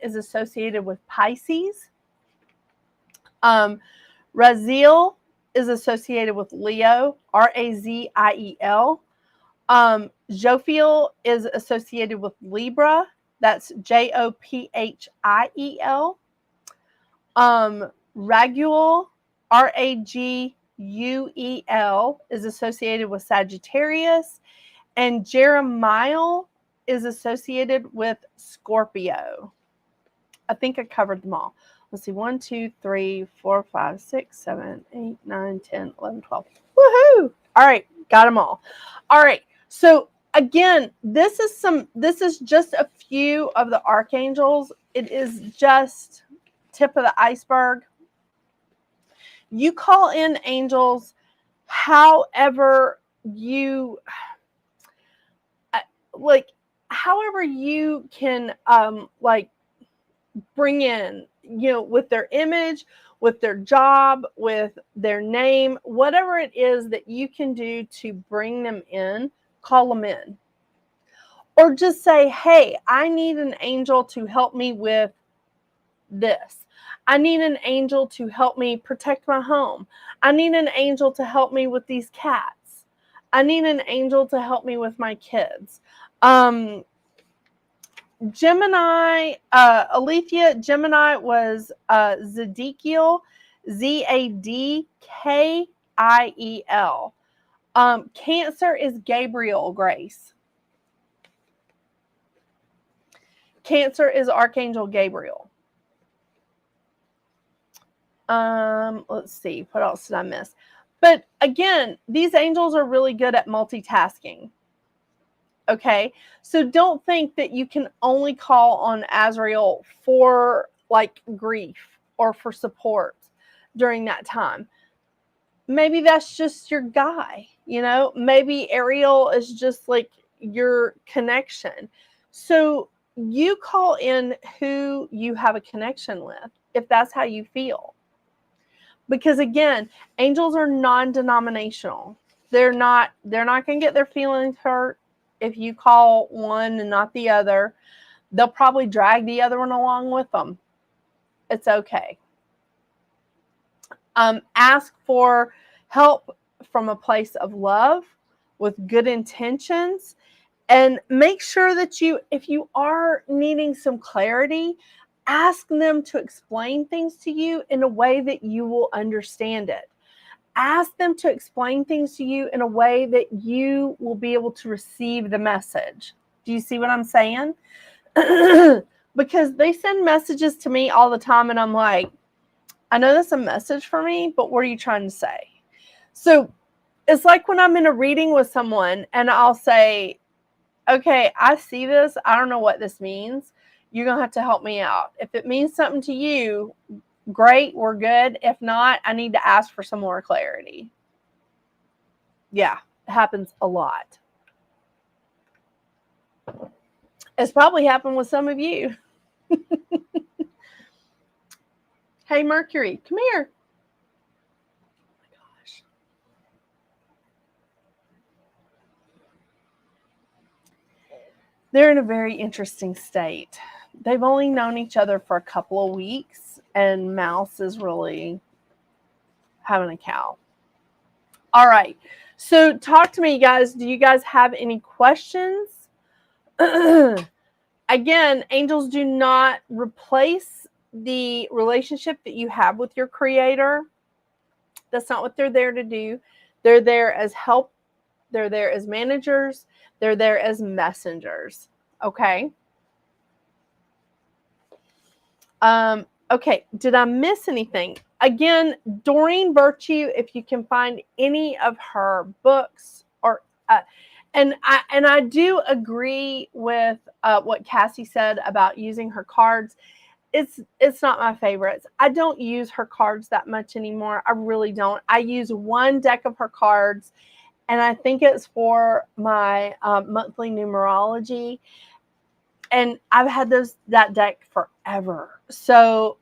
is associated with Pisces. Raziel is associated with Leo, Raziel. Jophiel is associated with Libra. That's Jophiel. Raguel, Raguel, is associated with Sagittarius. And Jeremiah is associated with Scorpio. I think I covered them all. Let's see. 1, 2, 3, 4, 5, 6, 7, 8, 9, 10, 11, 12. Woohoo! All right. Got them all. All right. So again, this is just a few of the archangels. It is just tip of the iceberg. You call in angels however you however you can bring in, with their image, with their job, with their name, whatever it is that you can do to bring them in, call them in. Or just say, hey, I need an angel to help me with this. I need an angel to help me protect my home. I need an angel to help me with these cats. I need an angel to help me with my kids. Gemini, Alethea, Gemini was Zedekiel, Zadkiel. Cancer is Gabriel Grace. Cancer is Archangel Gabriel. Let's see, what else did I miss? But again, these angels are really good at multitasking. Okay, so don't think that you can only call on Azrael for grief or for support during that time. Maybe that's just your guy, maybe Ariel is just your connection. So you call in who you have a connection with, if that's how you feel. Because again, angels are non-denominational. They're not going to get their feelings hurt if you call one and not the other. They'll probably drag the other one along with them. It's okay. Ask for help from a place of love with good intentions, and make sure that if you are needing some clarity, ask them to explain things to you in a way that you will understand it. Ask them to explain things to you in a way that you will be able to receive the message. Do you see what I'm saying? Because they send messages to me all the time, and I'm like, I know that's a message for me, but what are you trying to say? So it's like when I'm in a reading with someone and I'll say, okay, I see this. I don't know what this means. You're going to have to help me out. If it means something to you, great, we're good. If not, I need to ask for some more clarity. Yeah, it happens a lot. It's probably happened with some of you. Hey, Mercury, come here. Oh my gosh. They're in a very interesting state. They've only known each other for a couple of weeks, and Mouse is really having a cow. All right. So talk to me, guys. Do you guys have any questions? Again, angels do not replace the relationship that you have with your creator. That's not what they're there to do. They're there as help. They're there as managers. They're there as messengers. Okay. Okay. Did I miss anything? Again, Doreen Virtue, if you can find any of her books, or and I do agree with what Cassie said about using her cards. It's not my favorites. I don't use her cards that much anymore. I really don't. I use one deck of her cards, and I think it's for my monthly numerology. And I've had that deck forever. So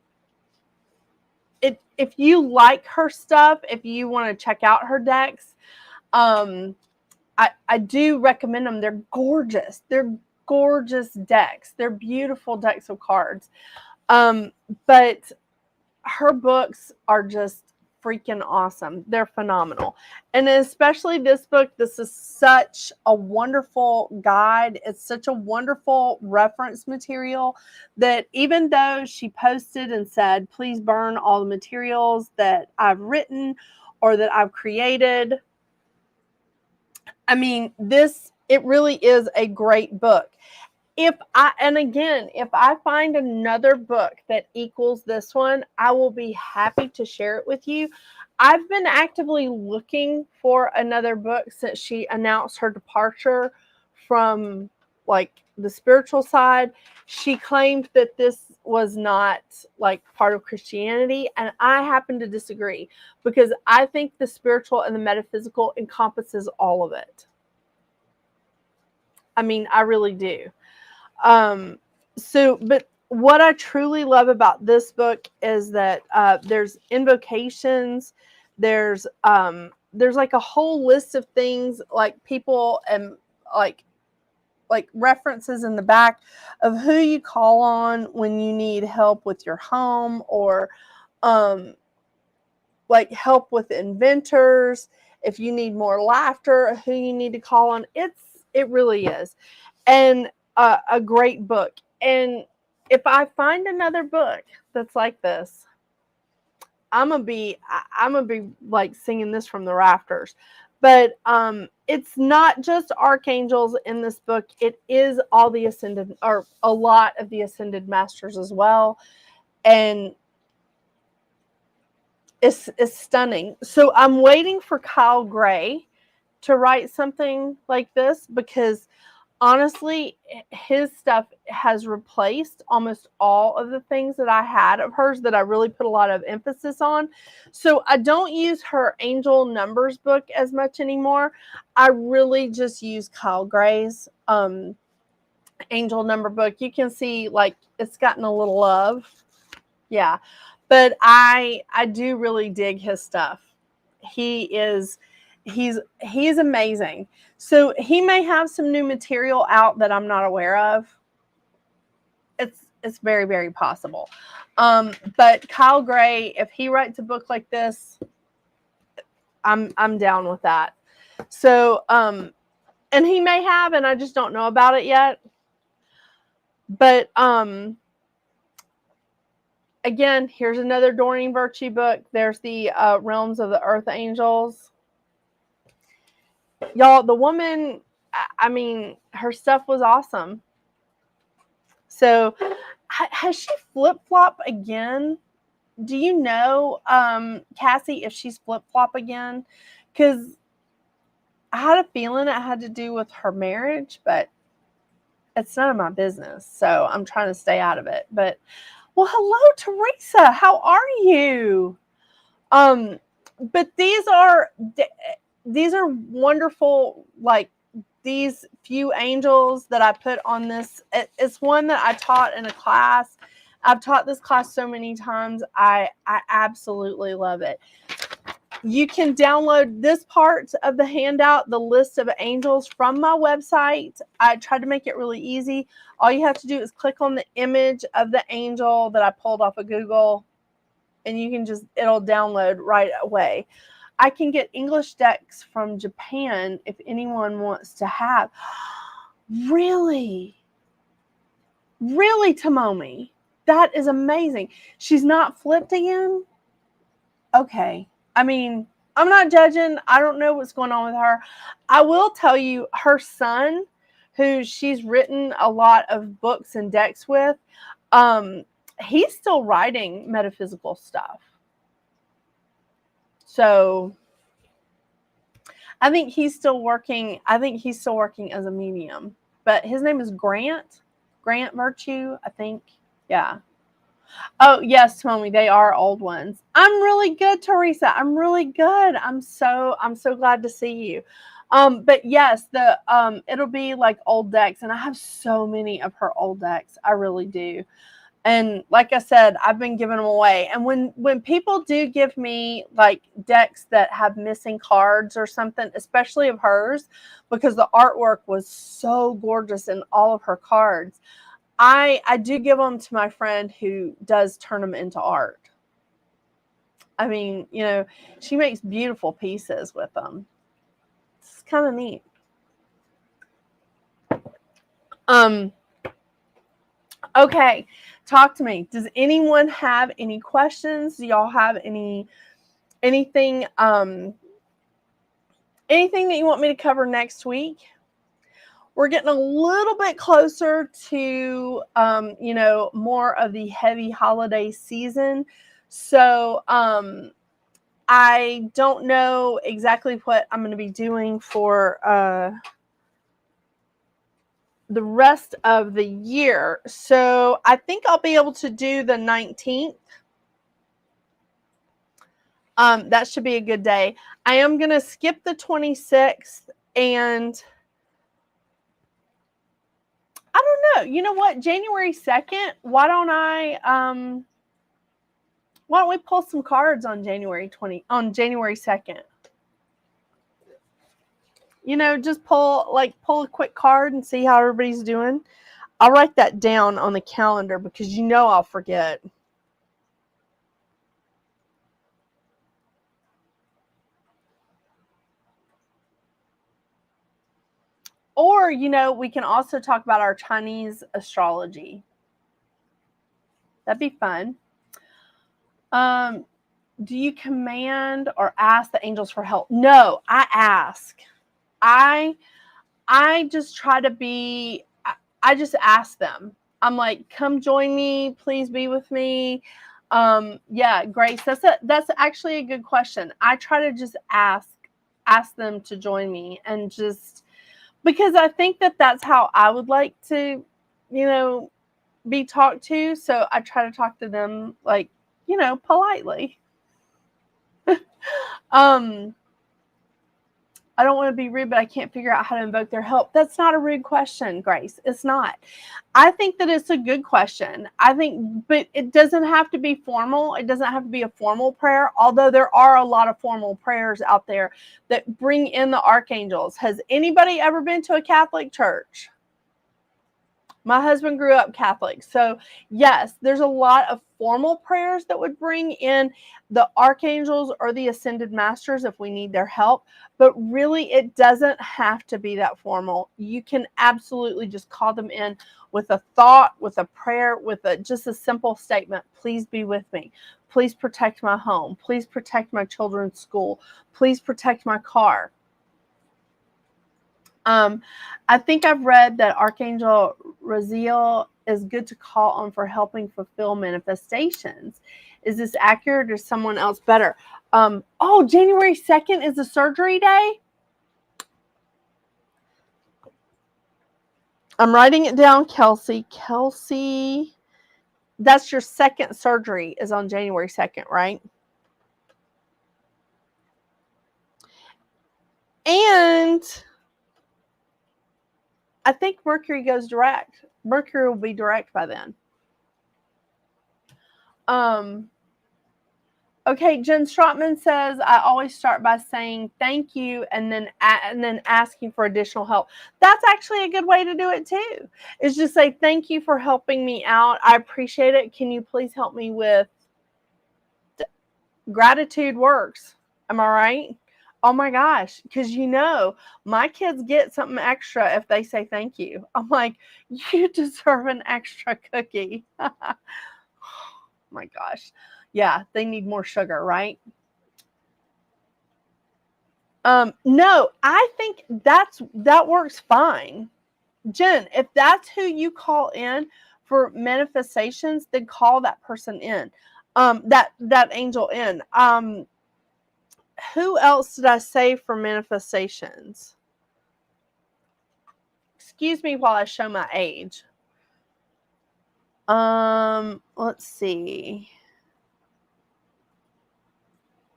if you like her stuff, if you want to check out her decks, I do recommend them. They're gorgeous. They're gorgeous decks. They're beautiful decks of cards. But her books are just freaking awesome. They're phenomenal. And especially this book, this is such a wonderful guide. It's such a wonderful reference material that even though she posted and said, please burn all the materials that I've written or that I've created, I mean, it really is a great book. If I find another book that equals this one, I will be happy to share it with you. I've been actively looking for another book since she announced her departure from like the spiritual side. She claimed that this was not like part of Christianity, and I happen to disagree because I think the spiritual and the metaphysical encompasses all of it. I mean, I really do. But what I truly love about this book is that there's invocations, there's like a whole list of things, like people and like references in the back of who you call on when you need help with your home, or like help with inventors, if you need more laughter, who you need to call on. It really is. And a great book. And if I find another book that's like this, I'm gonna be like singing this from the rafters. But it's not just archangels in this book. It is all the ascended, or a lot of the ascended masters as well. And it's stunning. So I'm waiting for Kyle Gray to write something like this, because honestly, his stuff has replaced almost all of the things that I had of hers that I really put a lot of emphasis on. So I don't use her angel numbers book as much anymore. I really just use Kyle Gray's angel number book. You can see like it's gotten a little love. Yeah. But I do really dig his stuff. He's amazing. So he may have some new material out that I'm not aware of. It's very, very possible. But Kyle Gray, if he writes a book like this, I'm down with that. So and he may have, and I just don't know about it yet. But again, here's another Doreen Virtue book. There's the Realms of the Earth Angels. Y'all, the woman, I mean, her stuff was awesome. So, has she flip-flop again? Do you know, Cassie, if she's flip-flop again? Because I had a feeling it had to do with her marriage, but it's none of my business. So, I'm trying to stay out of it. But, well, hello, Teresa. How are you? But these are wonderful, like these few angels that I put on this. It's one that I taught in a class. I've taught this class so many times. I absolutely love it. You can download this part of the handout, the list of angels, from my website. I tried to make it really easy. All you have to do is click on the image of the angel that I pulled off of Google, and you can it'll download right away. I can get English decks from Japan if anyone wants to have. Really? Really, Tomomi? That is amazing. She's not flipped again? Okay. I mean, I'm not judging. I don't know what's going on with her. I will tell you, her son, who she's written a lot of books and decks with, he's still writing metaphysical stuff. So I think he's still working. I think he's still working as a medium. But his name is Grant Virtue, I think. Yeah. Oh, yes, Tommy, they are old ones. I'm really good, Teresa. I'm really good. I'm so glad to see you. But yes, it'll be like old decks, and I have so many of her old decks. I really do. And like I said, I've been giving them away. And when people do give me like decks that have missing cards or something, especially of hers, because the artwork was so gorgeous in all of her cards, I do give them to my friend who does turn them into art. I mean, you know, she makes beautiful pieces with them. It's kind of neat. Okay, talk to me. Does anyone have any questions? Do y'all have anything anything that you want me to cover next week? We're getting a little bit closer to, you know, more of the heavy holiday season. So I don't know exactly what I'm going to be doing for the rest of the year. So I think I'll be able to do the 19th. That should be a good day. I am going to skip the 26th, and I don't know. You know what? January 2nd, why don't we pull some cards on January 2nd? You know, just pull a quick card and see how everybody's doing. I'll write that down on the calendar because you know I'll forget. Or, you know, we can also talk about our Chinese astrology. That'd be fun. Do you command or ask the angels for help? No, I ask. I just try to be, I just ask them. I'm like, come join me, please be with me. Yeah, Grace, that's actually a good question. I try to just ask them to join me, and just because I think that that's how I would like to, you know, be talked to. So I try to talk to them, like, you know, politely. I don't want to be rude, but I can't figure out how to invoke their help. That's not a rude question, Grace. It's not. I think that it's a good question. But it doesn't have to be formal. It doesn't have to be a formal prayer, although there are a lot of formal prayers out there that bring in the archangels. Has anybody ever been to a Catholic church? My husband grew up Catholic. So yes, there's a lot of formal prayers that would bring in the archangels or the ascended masters if we need their help. But really, it doesn't have to be that formal. You can absolutely just call them in with a thought, with a prayer, with just a simple statement. Please be with me. Please protect my home. Please protect my children's school. Please protect my car. I think I've read that Archangel Raziel is good to call on for helping fulfill manifestations. Is this accurate, or is someone else better? January 2nd is a surgery day? I'm writing it down, Kelsey. Kelsey, that's your second surgery is on January 2nd, right? And I think Mercury goes direct. Mercury will be direct by then. Okay, Jen Strotman says, I always start by saying thank you and then asking for additional help. That's actually a good way to do it too. Is just say, thank you for helping me out. I appreciate it. Can you please help me with gratitude works? Am I right? Oh my gosh, because you know, my kids get something extra if they say thank you. I'm like, you deserve an extra cookie. Oh my gosh. Yeah, they need more sugar, right? No, I think that works fine. Jen, if that's who you call in for manifestations, then call that person in. That angel in. Who else did I say for manifestations? Excuse me while I show my age. Let's see.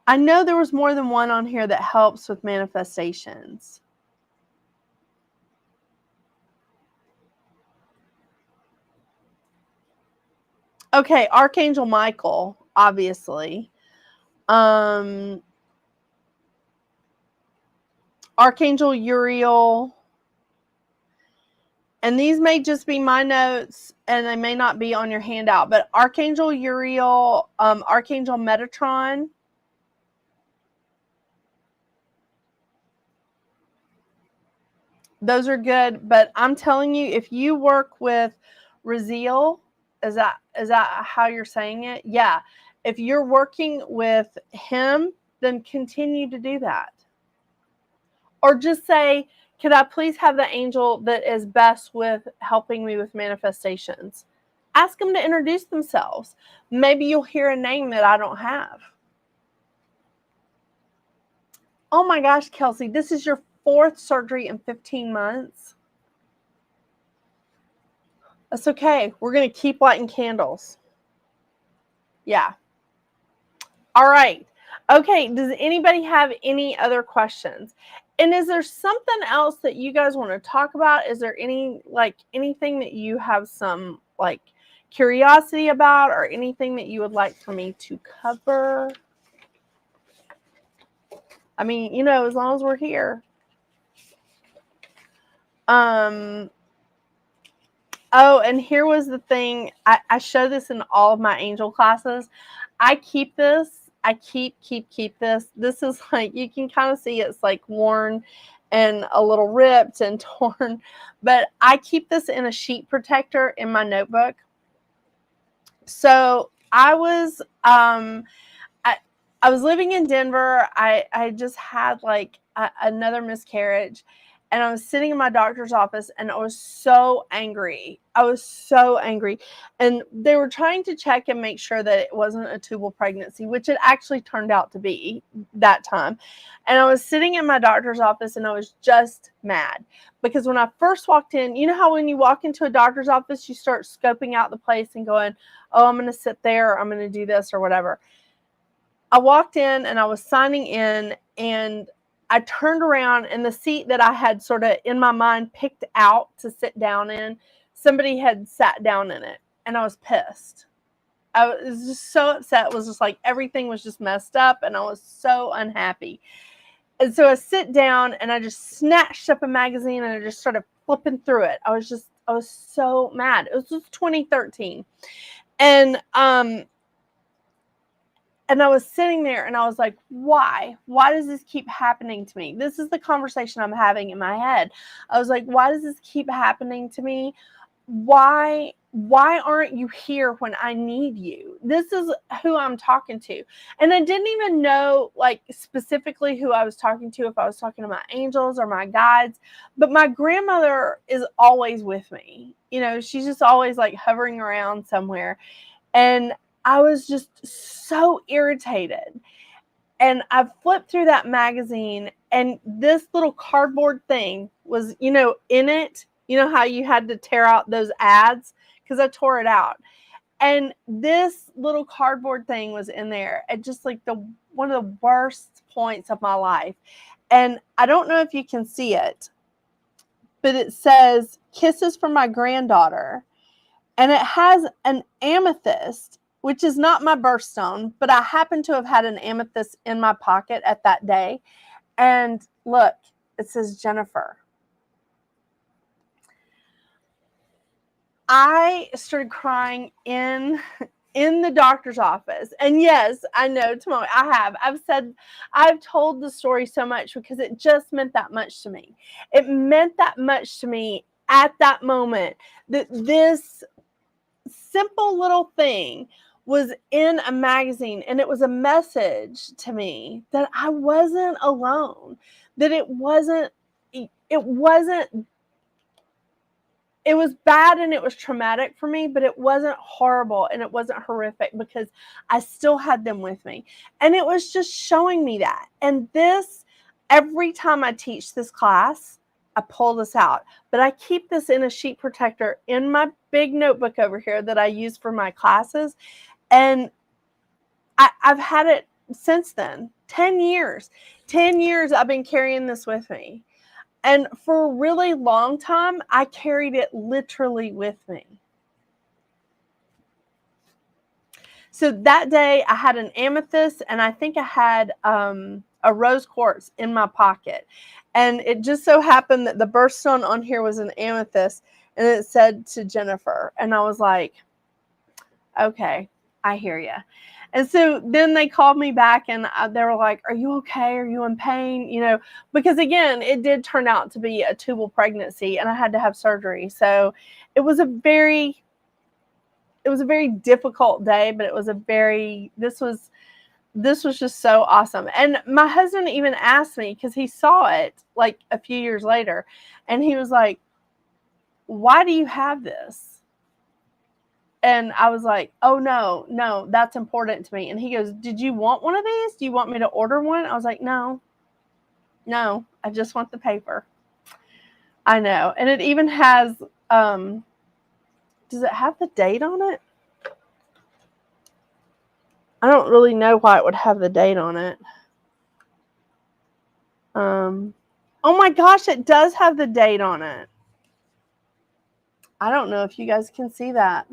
I know there was more than one on here that helps with manifestations. Okay, Archangel Michael, obviously. Archangel Uriel. And these may just be my notes, and they may not be on your handout, but Archangel Uriel, Archangel Metatron. Those are good, but I'm telling you, if you work with Raziel, is that how you're saying it? Yeah. If you're working with him, then continue to do that. Or just say, could I please have the angel that is best with helping me with manifestations? Ask them to introduce themselves. Maybe you'll hear a name that I don't have. Oh my gosh, Kelsey, this is your 4th surgery in 15 months. That's okay. We're going to keep lighting candles. Yeah. All right. Okay. Does anybody have any other questions? And is there something else that you guys want to talk about? Is there anything that you have some curiosity about, or anything that you would like for me to cover? I mean, as long as we're here. Oh, and here was the thing. I show this in all of my angel classes. I keep this. I keep this. This is you can kind of see it's worn and a little ripped and torn. But I keep this in a sheet protector in my notebook. So I was I was living in Denver. I just had another miscarriage. And I was sitting in my doctor's office, and I was so angry. And they were trying to check and make sure that it wasn't a tubal pregnancy, which it actually turned out to be that time. And I was sitting in my doctor's office, and I was just mad. Because when I first walked in, you know how when you walk into a doctor's office, you start scoping out the place and going, oh, I'm going to sit there, or I'm going to do this or whatever. I walked in, and I was signing in, and I turned around, and the seat that I had sort of in my mind picked out to sit down in, somebody had sat down in it, and I was pissed. I was just so upset. It was just everything was just messed up, and I was so unhappy. And so I sit down, and I just snatched up a magazine, and I just started flipping through it. I was so mad. It was just 2013. And I was sitting there, and I was like, why? Why does this keep happening to me? This is the conversation I'm having in my head. I was like, why does this keep happening to me? Why aren't you here when I need you? This is who I'm talking to. And I didn't even know specifically who I was talking to, if I was talking to my angels or my guides. But my grandmother is always with me. She's just always hovering around somewhere. And I was just so irritated. And I flipped through that magazine, and this little cardboard thing was, in it. You know how you had to tear out those ads? Because I tore it out. And this little cardboard thing was in there at just one of the worst points of my life. And I don't know if you can see it, but it says, "Kisses from my granddaughter." And it has an amethyst, which is not my birthstone, but I happen to have had an amethyst in my pocket at that day. And look, it says Jennifer. I started crying in the doctor's office. And yes, I know, Timon, I've told the story so much because it just meant that much to me. It meant that much to me at that moment, that this simple little thing was in a magazine, and it was a message to me that I wasn't alone, that it was bad and it was traumatic for me, but it wasn't horrible and it wasn't horrific, because I still had them with me. And it was just showing me that. And every time I teach this class, I pull this out, but I keep this in a sheet protector in my big notebook over here that I use for my classes. And I've had it since then. 10 years. 10 years I've been carrying this with me. And for a really long time, I carried it literally with me. So that day I had an amethyst, and I think I had a rose quartz in my pocket. And it just so happened that the birthstone on here was an amethyst, and it said to Jennifer. And I was like, okay, I hear you. And so then they called me back, and they were like, are you okay? Are you in pain? You know, because again, it did turn out to be a tubal pregnancy, and I had to have surgery. So it was a very difficult day, but this was just so awesome. And my husband even asked me, because he saw it like a few years later, and he was like, why do you have this? And I was like, oh, no, that's important to me. And he goes, did you want one of these? Do you want me to order one? I was like, no, I just want the paper. I know. And it even has, does it have the date on it? I don't really know why it would have the date on it. Oh my gosh, it does have the date on it. I don't know if you guys can see that.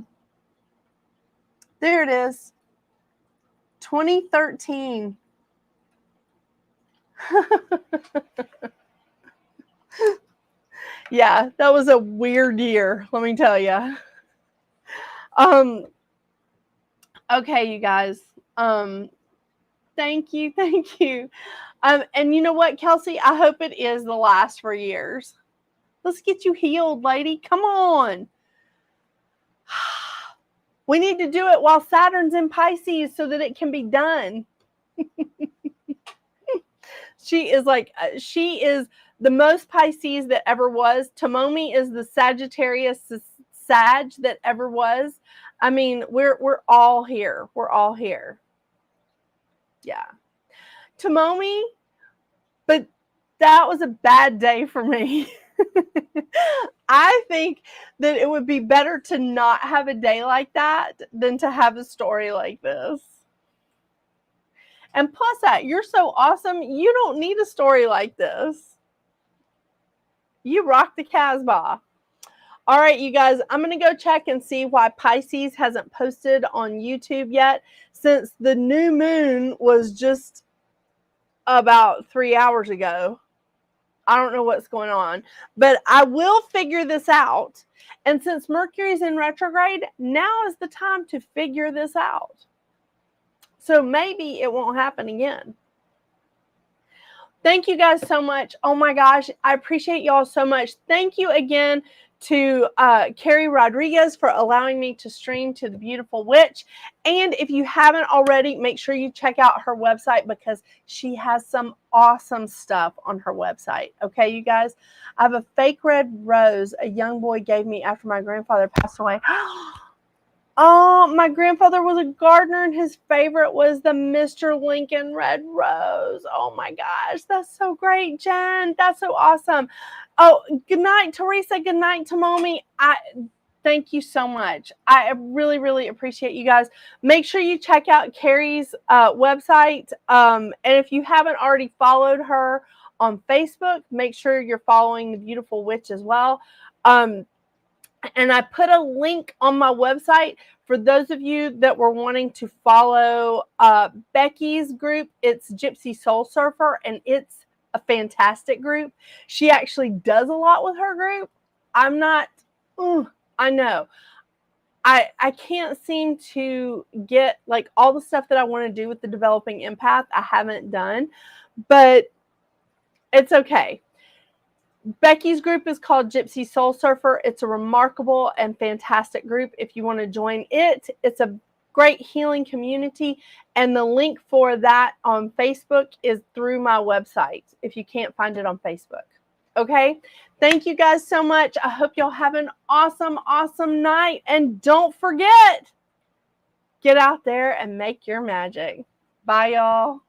There it is. 2013. Yeah, that was a weird year, let me tell you. Okay, you guys. Thank you. And you know what, Kelsey? I hope it is the last for years. Let's get you healed, lady. Come on. We need to do it while Saturn's in Pisces so that it can be done. She is the most Pisces that ever was. Tomomi is the Sagittarius Sag that ever was. I mean, we're all here. We're all here. Yeah. Tomomi, but that was a bad day for me. I think that it would be better to not have a day like that than to have a story like this. And plus that, you're so awesome. You don't need a story like this. You rock the Casbah. All right, you guys, I'm going to go check and see why Pisces hasn't posted on YouTube yet, since the new moon was just about 3 hours ago. I don't know what's going on, but I will figure this out. And since Mercury's in retrograde, now is the time to figure this out. So maybe it won't happen again. Thank you guys so much. Oh my gosh, I appreciate y'all so much. Thank you again to Carrie Rodriguez for allowing me to stream to the beautiful witch. And if you haven't already, make sure you check out her website, because she has some awesome stuff on her website. Okay, you guys, I have a fake red rose a young boy gave me after my grandfather passed away. Oh, my grandfather was a gardener, and his favorite was the Mr. Lincoln red rose. Oh my gosh, that's so great, Jen. That's so awesome. Oh, good night, Teresa. Good night, Tomomi. Thank you so much. I really, really appreciate you guys. Make sure you check out Carrie's website. And if you haven't already followed her on Facebook, make sure you're following the beautiful witch as well. And I put a link on my website for those of you that were wanting to follow Becky's group. It's Gypsy Soul Surfer, and it's a fantastic group. She actually does a lot with her group. I'm not, I know. I can't seem to get like all the stuff that I want to do with the developing empath. I haven't done, but it's okay. Becky's group is called Gypsy Soul Surfer. It's a remarkable and fantastic group. If you want to join it, it's a great healing community. And the link for that on Facebook is through my website if you can't find it on Facebook. Okay? Thank you guys so much. I hope y'all have an awesome, awesome night. And don't forget, get out there and make your magic. Bye, y'all.